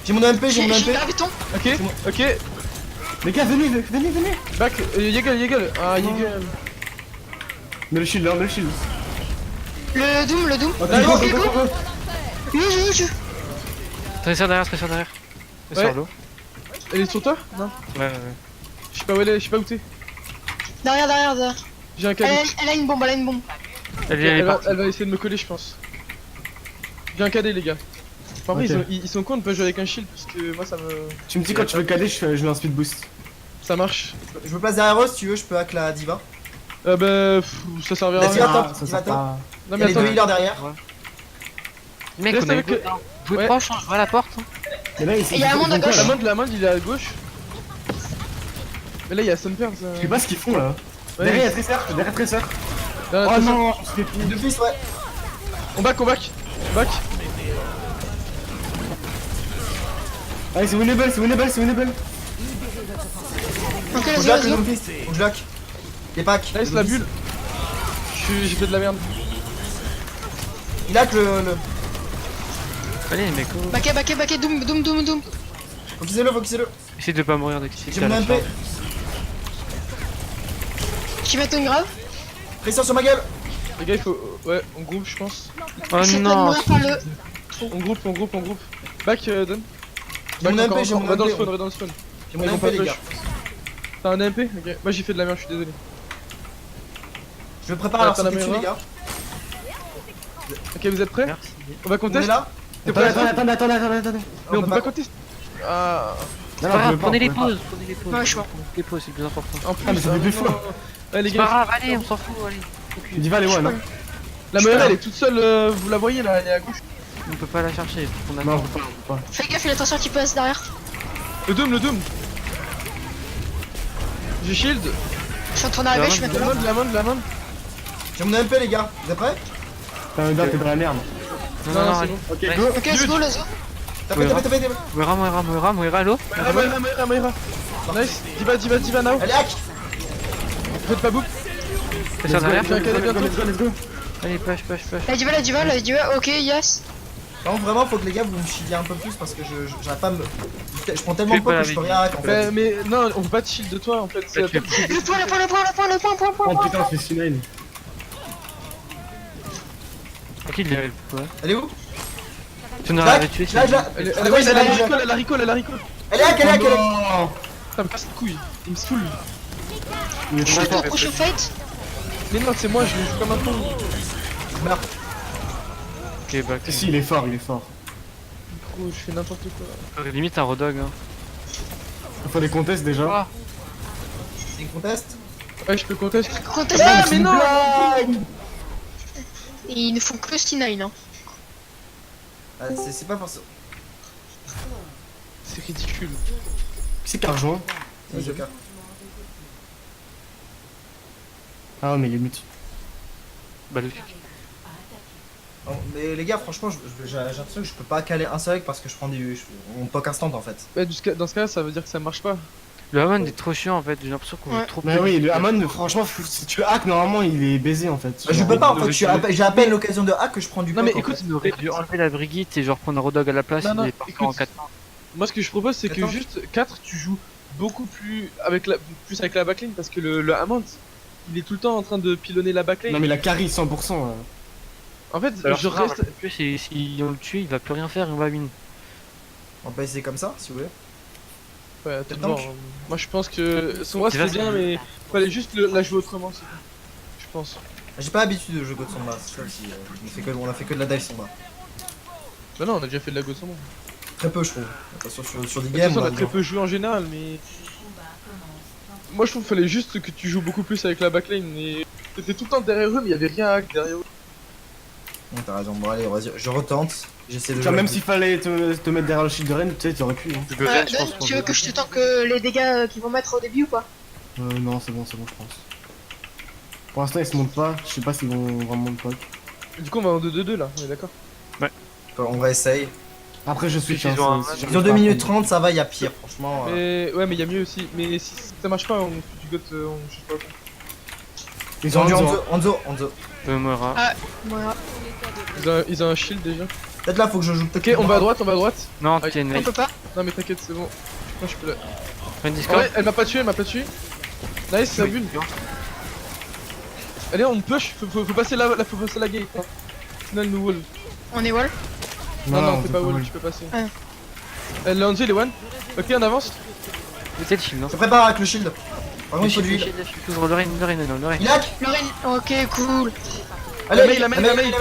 J'ai mon MP, j'ai mon J'ai MP. graviton. Ok. Les gars, venez. Back. Yeagle. Ah, Yeagle. Mets le shield, Le Doom. Ok, go. Je. Tracer derrière. Tracer Ouais. l'eau. Elle est sur toi? Non. Ouais. Je sais pas où elle est, je sais pas où t'es. Derrière. J'ai un cadet. Elle a une bombe. Elle Elle est va, partie. elle va essayer de me coller, je pense. J'ai un cadet, les gars. Par contre, Ok. ils sont cons de pas jouer avec un shield parce que moi ça me. Tu me dis quand tu veux caler, je mets un speed boost. Ça marche. Je me place derrière eux si tu veux, je peux hack la Diva. Ça servira à Vas-y, rien. attends, ça il va sert pas. Non, Il y a mais les deux attends. healers derrière. Mec, Reste on a eu avec- deux. Jouez Ouais. proche, hein, je vois la porte. Hein. Mais là, Et il y a un monde à gauche. La main, il est à gauche. Mais là, il y a Stunpers. Je sais pas ce qu'ils font là. Ouais. Derrière, Tracer. Non, Oh attention. non, Deux fils, ouais. On back. Allez, c'est winnable. Ok, Faut que je let's hack le go. deux fils. Faut que je hack. Les packs. Nice, la bulle. J'ai fait de la merde. Il hack le. Allez, les mecs. Baquet. Doom. Focusez-le. Essayez de pas mourir dès que c'est J'ai mon MP. Qui met une grave. Pression sur ma gueule. Les gars, il faut. Ouais, on groupe, je pense. Oh C'est pas de non. mourir par le. On groupe. Back, Don. J'ai mon MP, On va dans le spawn. J'ai mon Ils vont MP, pas les push. gars. T'as un MP? Ok. Moi, j'ai fait de la merde, je suis désolé. Je prépare à leur Attends, la sauter dessus, les gars. Ok, vous êtes prêts? Merci. On va On est contester? là. T'es prêt? Attendez. Mais on peut pas contester. Ah. C'est pas grave, prenez les pauses. Ouais, je suis mort. Les pauses, c'est le plus important. En plus, Ah, mais ça fait deux fois. Ouais, les C'est pas gars, grave, allez, on s'en fout, allez. Il dit va les one. Hein. la Moira, elle est toute seule, vous la voyez là, elle est à gauche. On peut pas la chercher, faut qu'on Non, attend. on peut pas. Fais gaffe, il y a Tracer qui passe derrière. Le Doom. J'ai shield. Je suis en train d'arriver, je suis maintenant. La main. J'ai mon MP, les gars. Vous êtes prêts? T'es dans la merde. Non, Non, c'est allez. bon. Ok, Ouais. go. Ok, let's go. Tapez. Moira, allô. Moira. Nice. Diva, now. Allez, hack. Faites pas book. Tracer derrière. J'ai un cadet bientôt. Let's go. Allez, push. La Diva. Ok, yes. Non, vraiment, faut que les gars vous me chiliez un peu plus parce que j'arrive pas à me. Je prends tellement de Fais pas points la que je peux rien hack en fait. Mais non, on veut pas de shield de toi en fait. C'est Bah, tu- Le point. Oh putain, c'est C9. Ok, il est ouais. Elle est où? Tu nous Là, avais tué, là, c'est là. Elle Ah ouais, a recall. Elle est hack. Ça me casse les couilles. Il me saoule. Il est Je trop suis fort. trop proche au fight. Mais non, c'est moi, je joue comme un con. Merde. Ok, back. Si, il est fort. Gros, je fais n'importe quoi. Limite un redog. Hein. Il faut des contests déjà. Ah. C'est une contest. Ouais, je peux contester. Conteste. Ah, mais non! Et ils ne font que C9, hein. Ah, c'est pas forcément. C'est ridicule. Qui c'est qui a rejoint? C'est Joker. Ah ouais, mais il est mute. Bah, le... Non, mais les gars, franchement, j'ai l'impression que je peux pas caler un seul parce que je prends on poke instant en fait. Ouais, dans ce cas-là, ça veut dire que ça marche pas. Le Hammond est trop chiant en fait, j'ai l'impression qu'on Ouais. joue trop Bah peu. oui, le Amon, franchement, si tu hack, normalement, il est baisé en fait. Je Genre, peux pas en il fait, aurait j'ai à peine l'occasion de hack que je prends du Non, mais poke, en écoute, fait. Il aurait dû enlever la Brigitte et genre prendre un Rodog à la place, Non, il est parti écoute. en 4 Moi, ce que je propose, c'est que Attends. juste 4, tu joues beaucoup plus avec la backlane parce que le Hammond, il est tout le temps en train de pilonner la backlane. Non, mais la carry 100%. En fait, Alors, je reste. plus si on le tue, il va plus rien faire et on va win. On peut essayer comme ça si vous voulez. Ouais, attends, Donc. voir. Moi, je pense que son roi C'est c'est vaste. bien, mais fallait juste la jouer autrement, c'est tout. Je pense. J'ai pas l'habitude de jouer God Samba, c'est ça aussi. On a fait que de la dive Samba. Bah non, on a déjà fait de la go sans moi. Très peu, je trouve. Attention, sur des De toute games. façon, on a là, très peu joué en général, mais. Moi, je trouve qu'il fallait juste que tu joues beaucoup plus avec la backlane. Et t'étais tout le temps derrière eux, mais il y avait rien à hack derrière eux. Non, t'as raison, bon allez, vas-y, je retente. J'essaie de Genre, jouer. même s'il fallait te mettre derrière le shield de Ren, tu sais, t'aurais pu. Hein. Le Ren, je Don, pense qu'on tu veux veut- que je te tank les dégâts qu'ils vont mettre au début ou pas? Non, c'est bon, je pense. Pour l'instant, ils se montent pas. Je sais pas s'ils vont vraiment poke. Du coup, on va en 2-2-2 là, on est d'accord. On va essayer. Après, je suis Ils ont un- Ils ont 2 minutes 30, ça va, y a pire, franchement. Mais ouais, mais il y a mieux aussi. Mais si ça marche pas, on fait du got, on je sais pas. Ils ont Enzo, un Enzo, Enzo. Moira. Voilà. Ils ont un shield déjà. Peut-être là, faut que je joue Ok, on va à droite, on va à droite. Non, Ah, t'es une On peut pas. Non, mais t'inquiète, c'est bon. Moi, je peux la. Prends une Ah Discord. ouais, elle m'a pas tué, elle m'a pas tué. Nice, c'est la bulle. Allez, on push, faut passer faut passer la gate. Hein. Sinon, elle nous wall. On est wall. Non, t'es c'est pas wall, wall. tu peux passer. Ah. Le Hanzo, il est one. Ok, on avance. Mettez le shield, non Se prépare avec le shield. Par contre, il faut du heal. Le Ren, non, le Ren. Il hack. Lorraine. Ok, cool. Allez, la main, la main. mail.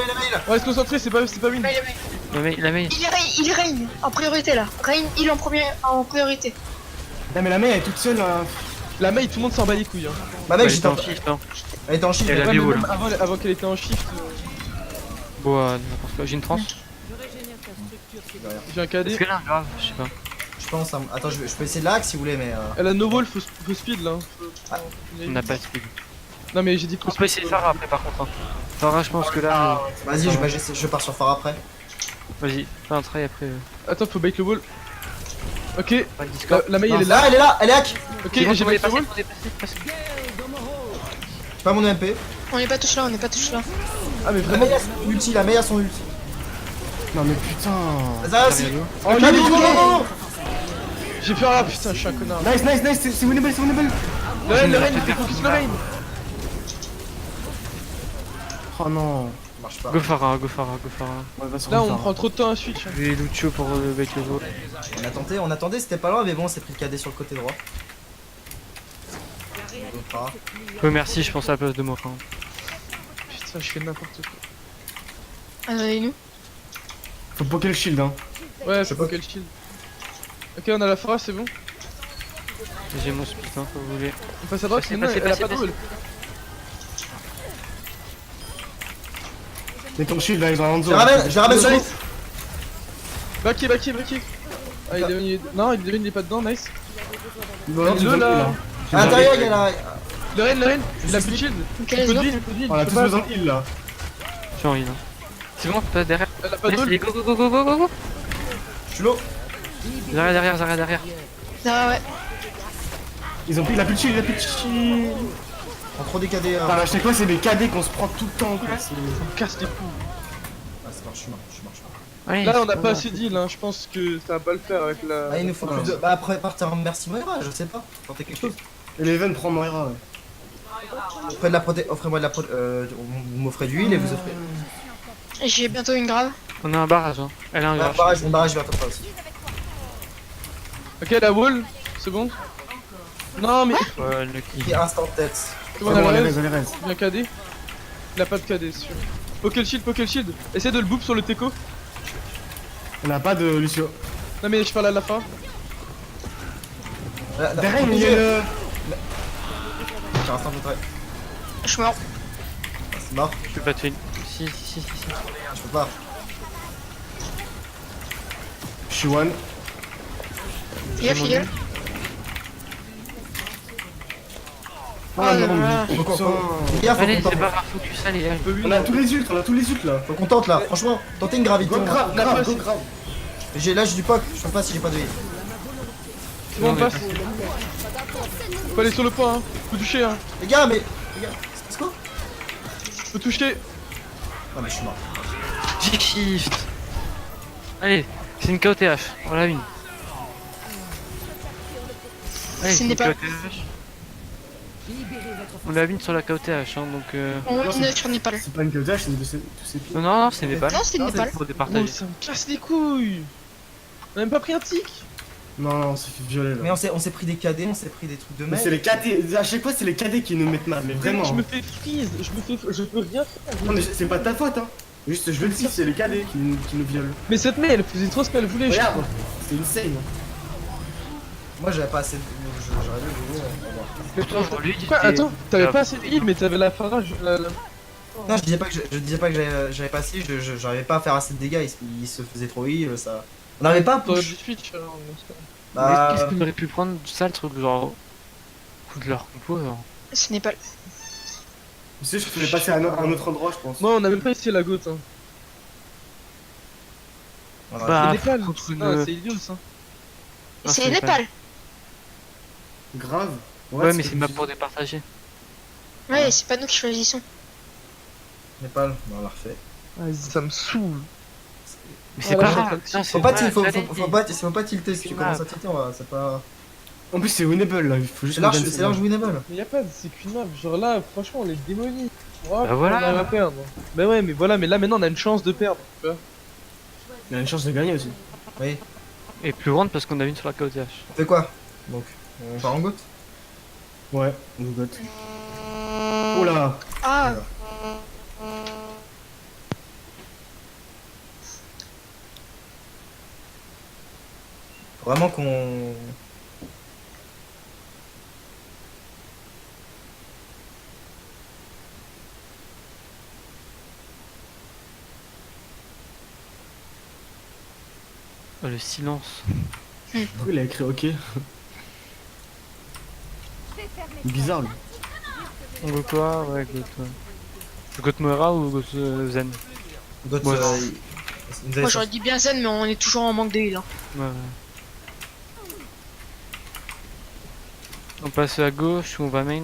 On va se concentrer, c'est pas win. Mail. La main. Il est Rain en priorité là. Rain, il en priorité. Non, mais la main, elle est toute seule. La main, tout le monde s'en bat les couilles. Hein. Bah, Ouais, mec, il j'étais était en shift, hein. Elle était en shield. Elle a Ouais, des mais walls. même avant qu'elle était en shift, Bon, n'importe quoi. J'ai une trans. j'ai un KD. Est-ce qu'elle a un grave? Je sais pas. Je pense. Attends, je peux essayer de la hack si vous voulez, mais. Elle a no wall, faut speed là. On n'a pas de speed. Non, mais j'ai dit On faut peut speed. essayer Farah après par contre. Hein. Farah, je pense que là. Vas-y, je pars sur phare après. Vas-y, fais un try après. Attends, faut bait le wall. Ok, Pas le Discord. la main elle est Là, là. elle est hack. Ok, C'est bon, j'ai on est bait le passé, wall. on est passé. J'ai pas mon MP. On est pas tous là, on est pas tous là. Ah, mais La vraiment. Mei a son ulti, la Mei a son ulti. Non, mais putain. Ça aussi. Oh, Ok, non, go, go, go, go. J'ai fait ah putain, je suis un connard. Nice, c'est winnable, c'est winnable. Le Rain, il fait focus le Rain. Oh non. Ça marche pas. Go Farah. Ouais, va sur Là, le on phare. prend trop de temps à switch. hein. Je vais Lucio pour avec le go. On attendait, c'était pas loin, mais bon, c'est pris le KD sur le côté droit. Phare. Merci, je pense à la place de Morin. Putain, je fais n'importe quoi. Attendez-nous. Faut poker le shield, hein. Ouais, sais je sais pas. pas quel shield. Ok, on a la phrase, c'est bon. J'ai mon split, hein, si vous voulez. On passe à droite, Passez, mais non, passez, elle a passez, pas de wall. Mets ton shield là, ils ont un Hanzo. Je ramène sur Nice. Backé. Ah, non, il est pas dedans, nice. Non, Le là. À l'intérieur, il y a la. Le Rain, il a plus de shield. Ok, Il let's peut de go. vie, il peut de vie. On a il tous peut pas- besoin de heal là. Je suis en heal. Hein. C'est bon, passe derrière. Elle a pas de Allez, wall. go. Je suis low. Derrière. Ah ouais. Ils ont pris, il a plus de shield, Prends trop des KD. Putain, à chaque fois, c'est des KD qu'on se prend tout le temps, quoi. C'est- On casse les couilles. Ah, c'est mort, je suis mort. Allez, Là, on a c'est pas bon. assez d'heal, hein. Je pense que ça va pas le faire avec la. Ah, il nous faut plus de. Bah, après, partir en merci Moira, je sais pas. Tentez quelque chose. Et l'Even prend Moira, ouais. Offrez-moi de la proté. Vous m'offrez du heal et vous offrez. J'ai bientôt une grave. On a un barrage. Hein. Elle a un Un barrage. barrage vers toi aussi. Ok, la wall, c'est bon. Non, mais. Ouais, le Qui kill. est instant tête. C'est C'est bon, bon, on a allez, la reste, raise. allez, reste. Il a KD. Il a pas de KD, c'est sûr. Poké le shield. Essaye de le boop sur le Teco. On a pas de Lucio. Non, mais je parle à la fin. Derrière, il y a le. J'ai instant de trait. Je suis mort. C'est mort. Je peux pas tuer. si. Je peux pas. Je suis one. Fais gaffe, Eagle. Ah là non, là. mais Faut putain. Les gars, faut Allez, qu'on c'est tente. pas grave, focus, allez. On a tous les ults là. Faut qu'on tente là. Franchement, tentez une gravité. Go grave, grave, go grave. Là, j'ai du poc. Je sais pas si j'ai pas de vie. C'est bon, on mais- passe. Faut aller sur le point, hein. Faut toucher, hein. Les gars, mais. Les gars, c'est quoi? Faut toucher. Ah, mais je suis mort. J'ai shift. Allez, c'est une KOTH, on l'a une. Allez, Ce une n'est pas- KOTH. On l'a une sur la KOTH, hein, donc On win sur Népal. C'est pas une KOTH, c'est tous ces pieds. Non, c'est Népal. Non, c'est Népal. Pour Oh, départager. ça me casse les couilles. On a même pas pris un tic. Non, on s'est fait violer Mais là. on s'est pris des KD, on s'est pris des trucs de Mais mec. c'est les KD, à chaque fois c'est les KD qui nous mettent mal, mais vraiment. Je me fais freeze, je peux rien faire. Non mais c'est pas ta faute hein. Juste je le dis, c'est les KD qui nous violent. Mais cette mail, elle faisait trop ce qu'elle voulait. Regarde, c'est insane. Moi, j'avais pas assez de. J'aurais dû jouer. On va voir. Toujours lui, Quoi, c'était- attends, t'avais pas assez de heal, mais t'avais la farage. Non, je disais pas que j'avais pas assez, j'arrivais pas à faire assez de dégâts, il se faisait trop heal, ça. On n'arrivait pas à T'aurais push. dû switch alors. Bah, Qu'est-ce qu'on aurait pu prendre ça le truc genre coup de leur compo genre. C'est Népal. Tu sais, je faisais passer à un autre endroit, je pense. Moi, on a même pas essayé la goutte. Hein. voilà. Bah, C'est Népal. contre une- Ah, c'est idiot ça. Non, C'est Népal. Grave. Ouais, mais c'est map pour départager. Ouais, c'est pas nous qui choisissons. Népal, on l'a refait. Ah, ça me saoule. Mais c'est Ah, pas là, grave. j'ai- putain, c'est Faut pas, mal, faut j'allais dire. pas tilter, si tu commences à tilter, c'est pas. En plus c'est winnable là, il faut juste. C'est large winnable. Mais y'a pas, c'est qu'une map. Genre là, franchement, on les démonie. Oh, Bah voilà. On arrive à perdre. Bah ouais, mais voilà, mais là maintenant on a une chance de perdre. Tu vois. Il y a une chance de gagner aussi. Oui. Et plus grande parce qu'on a une sur la KOTH. On fait quoi? Donc, on part en goutte? Ouais, nous got. Oh là. Ah, Faut vraiment qu'on. Oh, le silence. Pourquoi il a écrit ok? Bizarre lui. On veut quoi? Ouais, Goth Moira ou Goth Zen? Goutte, Ouais. il nous avait moi j'aurais dit bien zen, mais on est toujours en manque de heal. Hein. Ouais. On passe à gauche ou on va main?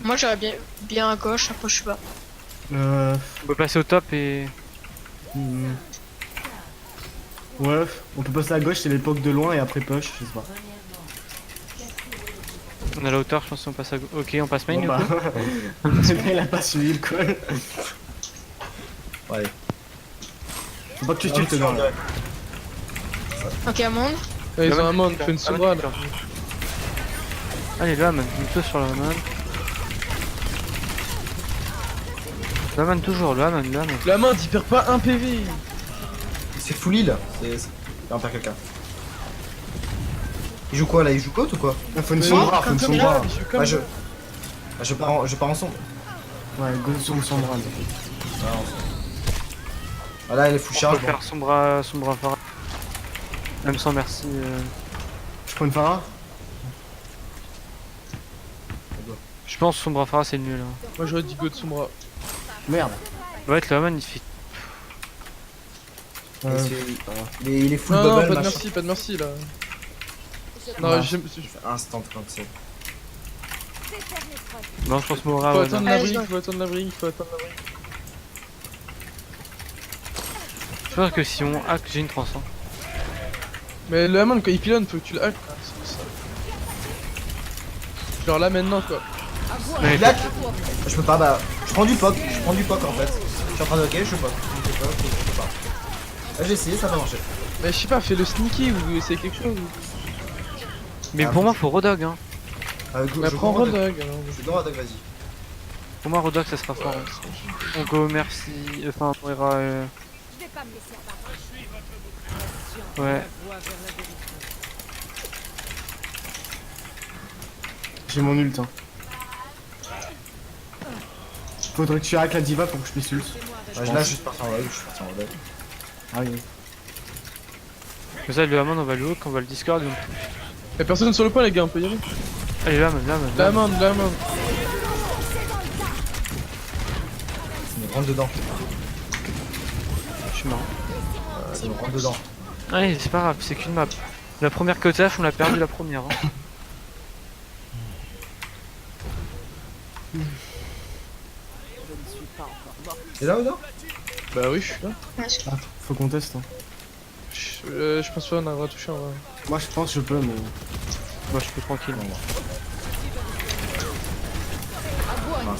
Moi j'aurais bien à gauche, après je sais pas. On peut passer au top et... hmm. Ouais, on peut passer à gauche, c'est l'époque de loin et après push, je sais pas. On a la hauteur, je pense qu'on passe à gauche. Ok, on passe main Bon, du bah, coup. il a pas suivi le call. Ouais. Faut pas que tu tiltes dedans là. Ok, Amande. Ouais, ils Le ont un Hammond, monde, faut une sombra là. Allez, le Hammond, une chose sur le Hammond. Le Hammond toujours, le Hammond. La main, il perd pas un PV. C'est full heal. Il va en faire quelqu'un. Il joue quoi là? Il joue Goutte ou quoi? Ah, faut une Mais sombra, non, faut une comme sombra. là, je suis comme Bah, je pars en sombre. Ouais, go sur une sombra. Ah là, il est full On charge. peut faire son bras fort. Même sans merci. Je prends une Phara. Je pense que son bras Farah c'est nul. Hein. Moi j'aurais dit go de sombra. Merde. Ouais, le Hammond il fait. Il est full Non, non, bubble, pas de machin. merci, pas de merci là. Non, Ouais. j'aime. Instant cancel. Non, je pense Mora. Faut Ouais, attendre non. la Allez, brique, faut attendre la brique, faut attendre la brique. Je pense que si on hack, j'ai une trans. Hein. Mais le Hammond quand il pilonne, faut que tu le hack. Ah, c'est ça. Genre là maintenant quoi. Mais Là, je peux pas, bah. Je prends du poc en fait. Je suis en train de ok, je peux pas. Là, j'ai essayé, ça va marcher. Mais je sais pas, fais le sneaky ou c'est quelque chose. Mais pour moi, faut Rodog. Hein. Mais prends Rodog alors. Je suis dans Rodog, vas-y. Pour moi, Rodog ça sera fort. On go, merci. Enfin, on ira. Ouais. J'ai mon ult. Hein. Faudrait que tu hack la diva pour que je puisse ult. Ouais, là, je suis parti en wave, je suis parti en wave. Ah oui. Comme ça, le Hammond, on va le hook, on va le Discord. Et Y'a personne sur le point, les gars, on peut y aller. Allez, là, même, là, même. La amende, la amende. Ça me rentre dedans. Je suis mort. Ça me rentre dedans. Allez, c'est pas grave, c'est qu'une map. La première cotaf, on l'a perdu la première. Hein. T'es là ou non? Bah oui, je suis là. Ah, faut qu'on teste. Hein. Je pense pas qu'on aura touché en vrai. Moi je pense que je peux, mais. Moi, je peux tranquille.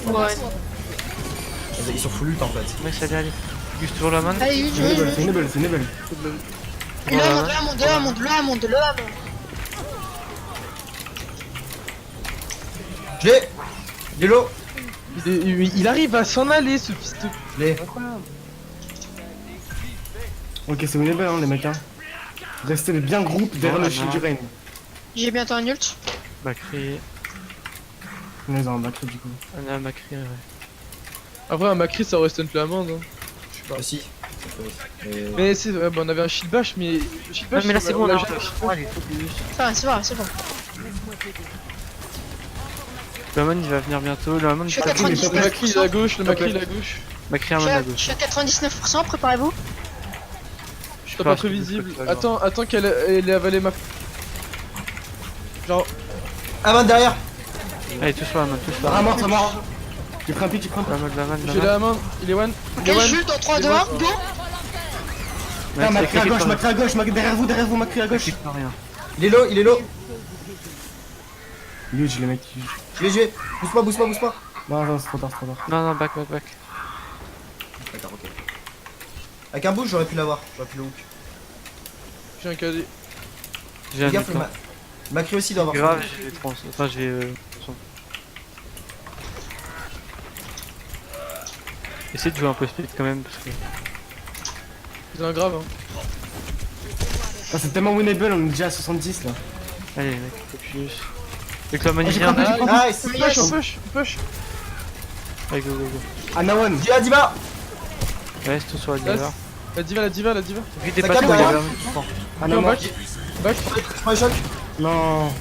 Ouais. Ils sont full ult en fait. Ouais, ça allait aller. Gus toujours la main. Allez, C'est Nebel, c'est Nebel, c'est Nebel. Le Hammond. Je l'ai. Yellow. Il arrive à s'en aller, ce fils de... Je l'ai. Incroyable. Ok, c'est Nebel, hein, les mecs. Hein. Restez bien groupe derrière Ouais, le shield du rain. J'ai bientôt un ult. Macri. On est en macro du coup. On a Macri, ouais. Après, un Macri, ça aurait stun la amende. Hein. Je sais pas. Ah si. Mais c'est... Ouais, bah, on avait un shield bash, mais... Le shield Ouais, bash, mais là, c'est bon, on a déjà- allez, focus. Enfin, c'est vrai, c'est bon. Le Hammond, il va venir bientôt. Le Hammond, Je suis à il va- 99%. Le Macri, il est à gauche, le Macri, il est à gauche. Macri, Je Hammond suis à à, gauche. je suis à 99%, préparez-vous. Je sais T'as pas ce que prévisible. tu peux faire, genre. Attends qu'elle ait avalé ma... Genre... Ah, man derrière. Allez, tous sur la main, tous sur la Ah, main. mort, ça mort. J'ai pris un pic, j'ai pris un pic. La main, J'ai la main, il est one. Il est Ok, one. je dans 3, 2, 1, go. Ah, Macri à gauche, Macri à gauche, derrière vous, Macri à gauche. Rien. Il est low, il est low. Huge les mecs. Je l'ai. Bouge pas, bouge pas, bouge pas. Non, non, c'est trop tard, c'est trop tard. Non, non, back. D'accord, ok. Avec un boost, j'aurais pu l'avoir. J'aurais pu le hook. J'ai un cadet. J'ai un Fais gaffe, écran. Macri aussi doit avoir. Grave, je vais trans. Enfin, je vais. Essaye de jouer un peu speed quand même parce que. C'est un grave, hein. Ah, c'est tellement winnable, on est déjà à 70 là. Allez, mec, focus. Avec la manie j'ai vient. pas Allez, compris. Nice. On push, on push, on push. go, go, go. Anawan. Diva, Diva. Reste tout sur la Yes. diva. La diva. Vite des Ça passes, capte on derrière. va Ok, on Anawan. back. Back. Je prends les chocs. Non.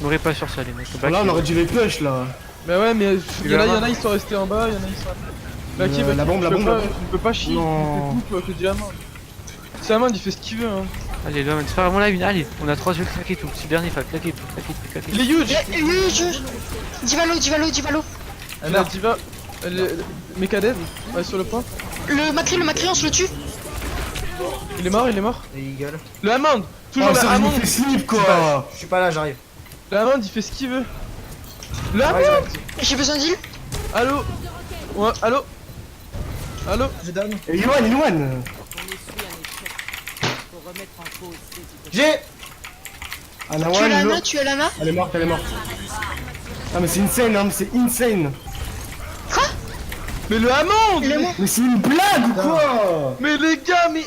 On n'aurait pas sur ça, les mecs. Back, Là, on aurait dû les push là. Mais ouais, mais Il y'en a a, la main. ils sont restés en bas, y'en a, ils sont... Baki, La bombe, la bombe. On peut pas chier, Non. on peut couper que Diamant. Diamant, il fait ce qu'il veut, hein. Allez, là, c'est pas vraiment la une. Allez, on a 3 yeux claqués tout. Si dernier, il faut claquer tout. Il est huge. Divalo. Elle La meurt. diva, Mekadev, ouais, sur le point. Le Macri, on se le tue. Il est mort. Et il gueule. Le Hammond, toujours Oh, le ça, il Hammond. nous fait slip quoi. Je suis pas là, j'arrive. Le Hammond, il fait ce qu'il veut. Le Ouais, Hammond. J'ai besoin d'île. Allô. Ouais, allô. je donne. Et Iwan. J'ai. Anawan. Tu es Lana. Elle est morte. Ah, mais c'est insane, hein, c'est insane. Mais le Hammond. Il est mort. Mais c'est une blague ou quoi? Mais les gars, mais...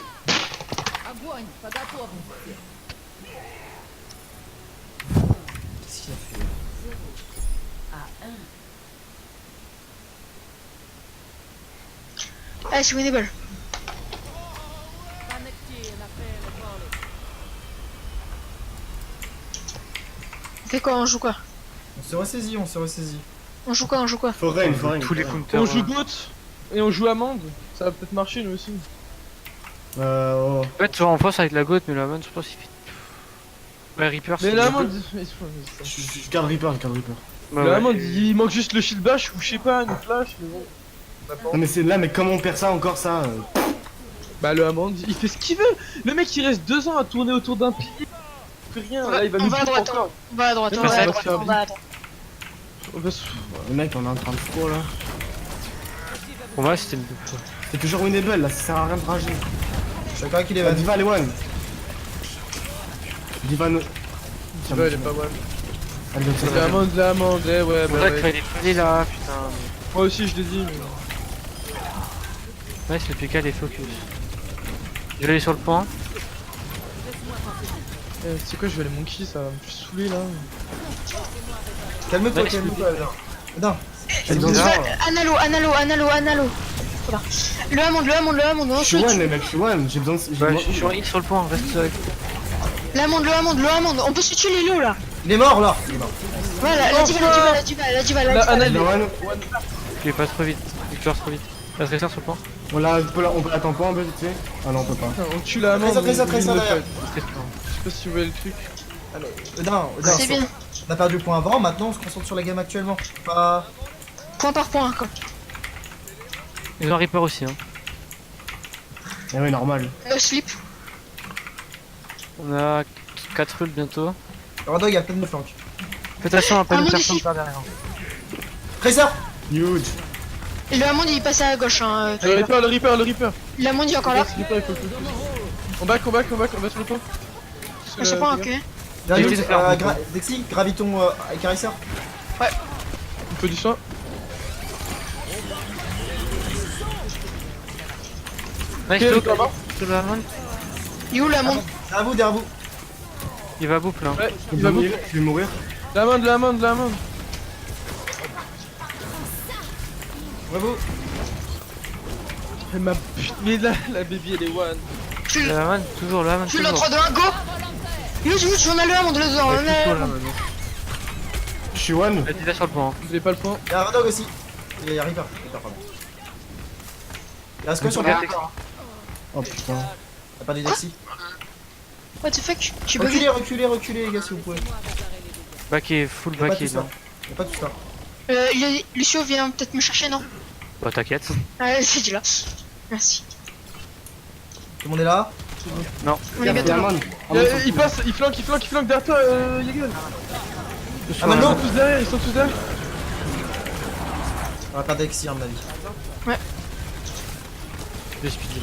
Qu'est-ce qu'il a fait? Ah, c'est winnable. On fait quoi? On joue quoi? On s'est ressaisi. On joue quoi? Foraine. Tous les counters. On joue Goat et on joue Hammond. Ça va peut-être marcher, nous aussi. Oh. En fait, genre en face avec la gote, mais la main, je pense qu'il fait. Ouais, Reaper, Mais c'est. le Hammond... Je garde Reaper. Ouais, Le ouais. Hammond, il manque juste le shield bash ou je sais pas, une flash, mais bon. Non mais c'est là, mais comment on perd ça encore ça Bah le Hammond, il fait ce qu'il veut. Le mec, il reste 2 ans à tourner autour d'un pilier. Plus rien, là, il va On nous va à bouffer droite. encore. On va à droite. Mais On va ça à va droite. se faire On va à droite. On va se- Le mec, on est en train de fou là. Pour moi, c'était une. C'est toujours winnable là, ça sert à rien de rager. Je suis d'accord qu'il est La van. Diva, elle est one. Diva, no. Tu vois, il est pas mal. Elle doit Le Hammond, ouais, C'est bah pour ça qu'il ouais. fallait là, putain. Moi aussi, je l'ai dit, mais... Ouais, c'est le PK des focus. Je vais aller sur le point. C'est quoi, je vais aller monkey, ça va me saouler là. Calme-toi, Ouais, calme-toi. Non. J'ai besoin de bizarre. ça. Analo. Voilà. Le Hammond, Je suis ensuite. one, les mecs, je suis one. J'ai besoin de. Bah, je suis en X sur le point, reste avec. Le Hammond. On peut se tuer les lots là. Il est mort là. Il est mort. Voilà, la diva. Anal, La one. Je vais pas trop vite. Victoire trop vite. Reste resté sur le point. On peut la tamper un peu vite fait. Ah non, on peut pas. On tue la amende. Tracer derrière. Reste resté sur le point. Je sais pas si vous voyez le truc. Odin, C'est bien. on a perdu le point avant, maintenant on se concentre sur la game actuellement. Pas... Point par point quoi. Ils ont un Reaper aussi, hein. Eh ouais, normal. No slip. On a 4 ults bientôt. Rodog a plein de flancs. Faites attention à pas Ah, nous moi faire aussi. par derrière. Tracer. Huge. Et le Hammond il est passé à gauche hein. Le Reaper. Le Hammond il est encore là. Il faut le focus. On back sur le point. Je sais pas, ok. Derrière, J'ai été faire Dexy, graviton écarisseur. On fait du soin. Nice, Ok, look. là-bas. Sur le Hammond. Il est où le Hammond? Derrière vous. Il va boucle, hein. Ouais, Il il va va mourir. mourir. Je vais mourir. La amende. Bravo. Ma putain, mais là, la baby elle est one. Le Hammond, toujours, le Hammond, Je suis le toujours. 3 2 1 go. Use, on a le Hammond, le 2 Ouais, on toujours le a. Hammond. Je suis one. La diva sur le point, hein. Vous avez pas le point. Il y a Rodog aussi. Il y a Reaper. Pardon. Il reste que sur le Regarde, point. Oh putain. T'as pas des Dexy. What the fuck? Je suis bugué. Reculez les gars si vous pouvez. Backé, full Y'a pas backé, tout ça. non. Y'a pas tout ça. Lucio vient peut-être me chercher, non? Bah t'inquiète. Ouais, c'est du là. Merci. Tout le monde est là. On est bientôt là. Diamond. Il passe, il flanque derrière toi, Yagan. Ah maintenant Ils sont tous derrière. On va perdre Dexy à mon avis. Je suis dit.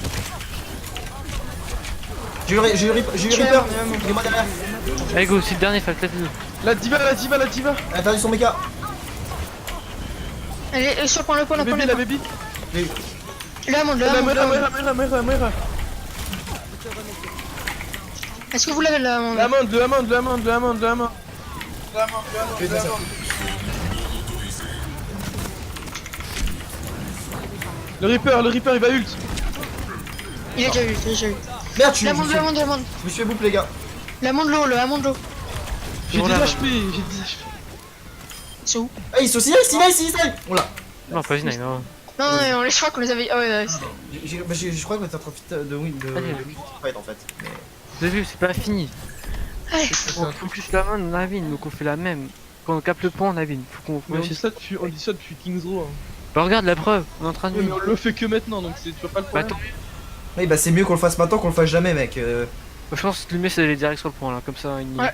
J'ai eu Reaper. Il est moi derrière. Allez go, c'est le dernier, fallait peut-être le. La diva. Elle a perdu son méca. Allez, sur le point, La baby. Le Hammond, le La Hammond. mère. Est-ce que vous l'avez le Hammond? Le Hammond. Le Reaper, il va ult. Il a déjà eu. Merde, je Le Hammond. me suis fait bouffer les gars. Le Hammond l'eau. J'ai 10 Voilà. HP. C'est où? Ah, ils sont ici. On l'a. Non, pas Zinai, non. Non, on les croit qu'on les avait. Ah ouais, Je crois qu'on était en train de win de Allez. fight en fait. Vous avez vu, c'est pas fini. Allez. En plus, la main, on a win, donc on fait la même. Quand on capte le point, on a win. Faut qu'on Mais on réussisse. dit ça depuis Kings Row. Hein. Bah regarde la preuve, on est en train de Ouais, win. mais on le fait que maintenant, donc c'est toujours pas le Bah problème. attends, Oui, bah c'est mieux qu'on le fasse maintenant qu'on le fasse jamais, mec. je pense que le mieux c'est d'aller direct sur le point là, comme ça. Il... Ouais.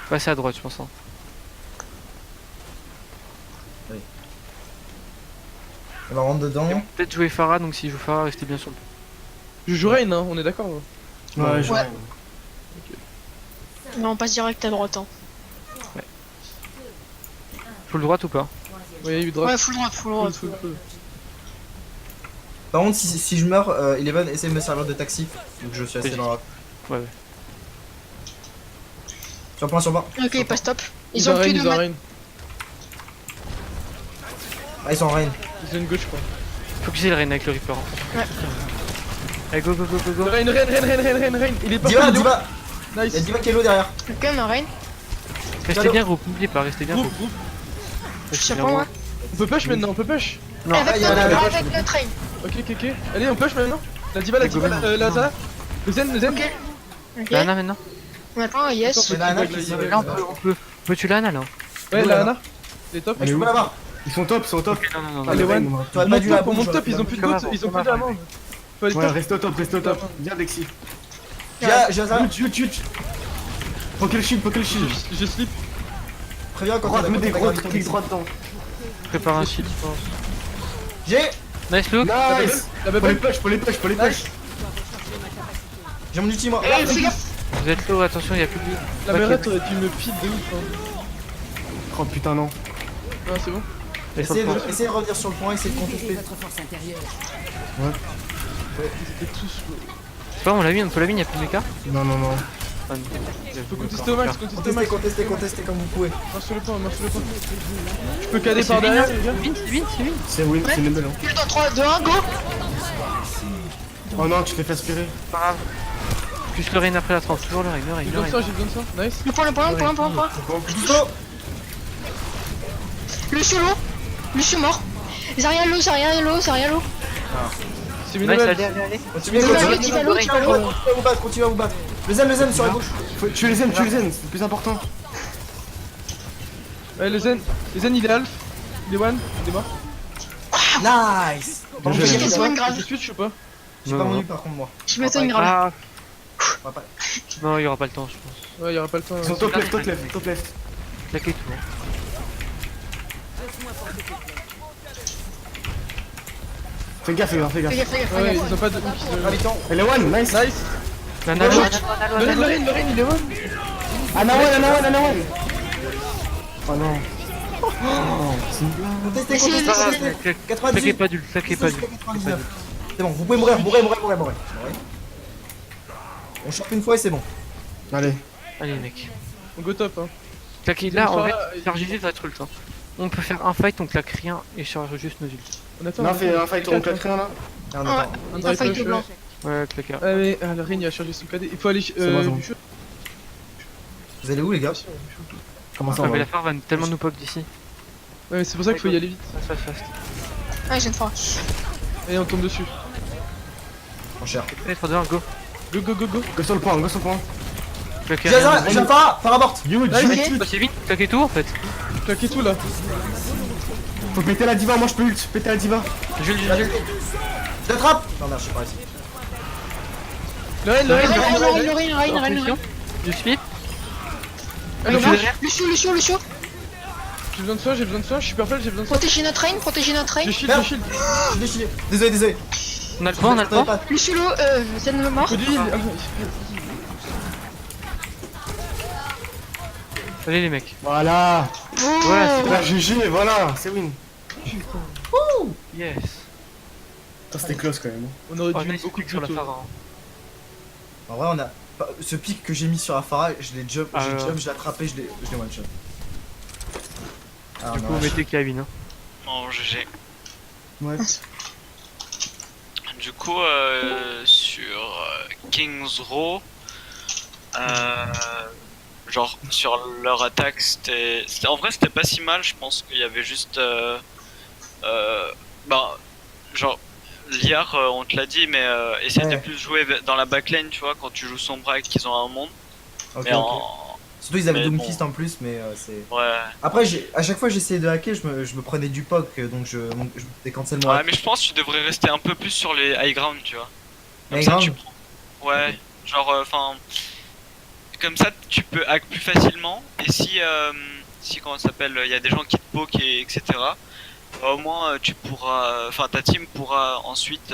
Passer à droite, je pense. Hein. On va rentrer dedans. Peut-être jouer Farah, donc si je joue Farah, restez bien sur le point. Je joue Rain, hein, on est d'accord. Hein. Ouais, je Ouais. Non, on passe direct à droite. Hein. Full droite ou pas? Ouais, il drop. Ouais, full droite. Full. Par contre, si je meurs, Eleven essaie de me servir de taxi. Donc je suis assez Vas-y. dans la. Ouais. Sur le point. Ok, il passe top. Ils Ils ont ont Rain, plus de ils ont mat. Rain. Ah, ils sont en rain. Ils ont une gauche, je crois. Faut que j'ai le Reine avec le Reaper. Hein. Ouais. Allez, go. Rain. Il est pas Diva, il est Diva. Il y a Nice. Diva qui est low derrière. Ok, on a Rain. Restez bien groupe, n'oubliez pas, restez bien groupe. Groupe. Je Restez sais bien pas moi. groupe. On peut push maintenant, on peut push. Non, Avec il y a la- notre Rain. Ok. Allez, on push maintenant. La diva, la Zara. Le Zen. Ok. Lana maintenant. On a le point, yes. Mais la Ana qui Là, on peut tuer Lana là. Ouais, la Ana. Il est top. Je peux pas l'avoir. Ils sont top. Non. Allez, one. T'aurais pas dû la On monte bouche, top, ils ont plus de goût, ils ont plus d'amende. Faut aller Ouais, top. reste au top. Viens, Lexi. J'ai ça. Chut. Poké le shield. Je slip. Préviens quand Droite, on a mets des gros gravité. clics droit dedans. Prépare un shield, je pense. J'ai Nice look. Nice. La Faut les bubble. push. mon ulti moi. Eh, fais gaffe. Vous êtes low, attention, il y a plus de vie. La Ok. merette aurait dû me pit de ouf. Hein. Oh putain, non. Ah, c'est bon. Et sur le point. Essayez de revenir sur le point, essayez de contester. Ils étaient tous. Je sais pas, on l'a mis, on peut la mine, il y a plus de mecha. Non. fan. Faut contester au max, contester au max. Contestez comme vous pouvez. Marche sur le point, marche sur le point. Je peux cader par derrière, les gars. C'est Vin. C'est win, c'est une belle. Plus dans 3, 2, 1, go. Oh non, tu t'es fait aspirer. Pas grave. Plus le rain après la trans, toujours le rain. J'ai besoin de ça, j'ai besoin de ça. Nice. Le point. Dispo. Lucio low. Lucio mort. Zarya low. C'est Nice, Minovel. allez. Tu vas low. Continuez à vous battre. Le zen sur la gauche. Tu les zen, c'est le plus important. Ouais, le zen il est half. Il est one, il est mort. Nice. Bien joué. J'ai fait soin grave. Je switch ou pas? J'ai pas mon nu par contre moi. Je m'étonne grave. Ah, On va pas- non, il y aura pas le temps, je pense. Ouais, y'aura pas le temps. Ils sont top left. Claquez tout. Hein. Fais gaffe. Fais gaffe. Ouais, ils ont pas de ult. Habitant. Elle est one, nice. Nice. Nana, Le rain, il est one. Ana one. Oh non. Oh, c'est une blague. Contestez. Claquez 98. pas d'ul, claquez pas d'ul. 99. C'est bon, vous pouvez mourir. On chope une fois et c'est bon. Allez. Allez, mec. On go top, hein. Claquez là, en fait, faire GG ça va être ult. Hein. On peut faire un fight, on claque rien et charge juste nos ults. On attend. Non, fais un fight, on claque rien là. Et on attend. Un Un drive fight push, blanc. Ouais, claquez. Allez, le rain il a chargé son KD. Il faut aller. C'est bon. du shoot. Vous allez où les gars? Comment ça Ah, on mais va la phare va tellement nous pop d'ici. Ouais, c'est pour ça qu'il faut y aller vite. Fast. Ouais, j'ai une fois. Allez, on tombe dessus. Mon cher. Allez, 3, 2, 1, go. Go. Go sur le point. Claquez J'ai rien. un Farabort. Huge. Bah, c'est vite, claquez tout en fait. Claquez tout là. Faut péter la diva, moi je peux ult. Péter la diva. Jules. Je l'attrape. Non, merde, je sais pas ici. Le rain. Le rain. Du speed. Allez, Lucio on marche. derrière. Lucio. J'ai besoin de soin, je suis perfect, j'ai besoin de soin. Protégez notre rain. Je shield. Je suis déchiré. Désolé. On a le point. Lucio low. Zen mort. Faut du heal. Allez les mecs. Voilà. Voilà, La GG, voilà. C'est win. Yes. C'était close quand même. On aurait Oh, dû nice beaucoup pick sur la plus tôt. phare. Hein. En vrai, on a. Ce pic que j'ai mis sur la Farah, je l'ai jump, Ah, je l'ai attrapé, je l'ai one shot. Ah, Du on coup, a vous mettez Kevin. Hein. En GG. Ouais. Du coup, sur Kings Row, genre sur leur attaque, en vrai c'était pas si mal. Je pense qu'il y avait juste, bah, genre Liar, on te l'a dit, mais essaye Ouais. de plus jouer dans la backline, tu vois, quand tu joues Sombra et qu'ils ont un monde. Ok, Mais ok. Surtout ils avaient mais Doomfist bon. en plus, mais c'est. Ouais. Après, à chaque fois que j'essayais de hacker, je me prenais du POC, donc je décancelle mon Ouais, hack. mais je pense que tu devrais rester un peu plus sur les high ground, tu vois. Comme High ça, ground tu prends. Ouais, genre, enfin. Comme ça, tu peux hack plus facilement. Et si comment ça s'appelle, il y a des gens qui te poke et etc. Au moins, tu pourras. Enfin, ta team pourra ensuite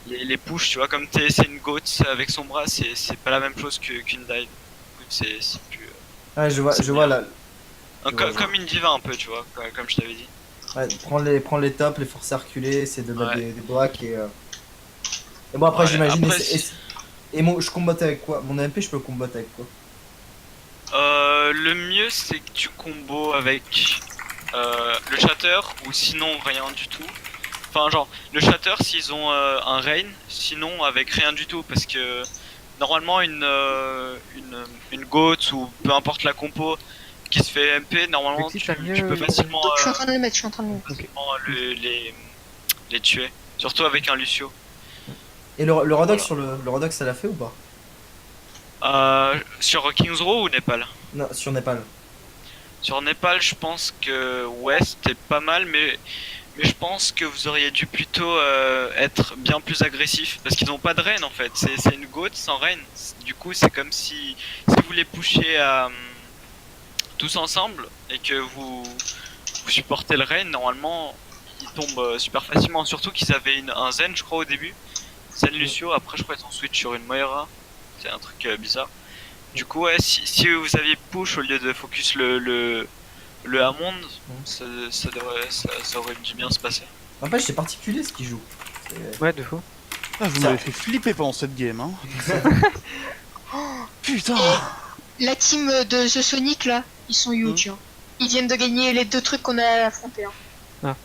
les push, tu vois. Comme c'est une goat avec son bras, c'est pas la même chose qu'une dive. C'est plus. Ouais, je vois c'est là. bien. Je vois. Comme une diva un peu, tu vois, comme je t'avais dit. Ouais, prends les tops, les forcer à reculer, essayer de mettre Ouais. des blocks et. Et bon, après, Ouais, j'imagine. après, Et je combatte avec quoi? Mon MP, je peux le combattre avec quoi? Le mieux c'est que tu combos avec le shatter ou sinon rien du tout. Enfin genre le shatter s'ils ont un rain, sinon avec rien du tout parce que normalement une goat ou peu importe la compo qui se fait MP, normalement Alexis, tu t'as mieux- peux facilement, Je suis en train de le mettre. facilement les tuer. Surtout avec un Lucio. Et le Rodox Voilà. sur le Rodox, ça l'a fait ou pas? Sur Kings Row ou Népal? Non, sur Népal. Sur Népal, je pense que ouais, c'était pas mal, mais je pense que vous auriez dû plutôt être bien plus agressif parce qu'ils n'ont pas de reine en fait. C'est une goat sans reine. Du coup, c'est comme si vous les pushez tous ensemble et que vous supportez le reine, normalement ils tombent super facilement. Surtout qu'ils avaient un Zen, je crois, au début. Zen Lucio, après, je crois qu'ils ont switch sur une Moira. C'est un truc bizarre. Du coup, ouais, si vous aviez push au lieu de focus le Hammond, ça aurait dû bien se passer. En fait, c'est particulier ce qu'il joue. Ouais, de fou. Ah, vous Ça- m'avez fait flipper pendant cette game, hein. Putain. La team de The Sonic là, ils sont huge. Hein. Ils viennent de gagner les 2 trucs qu'on a affrontés. Hein.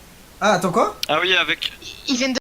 Ah, attends quoi? Ah oui, avec Ils viennent de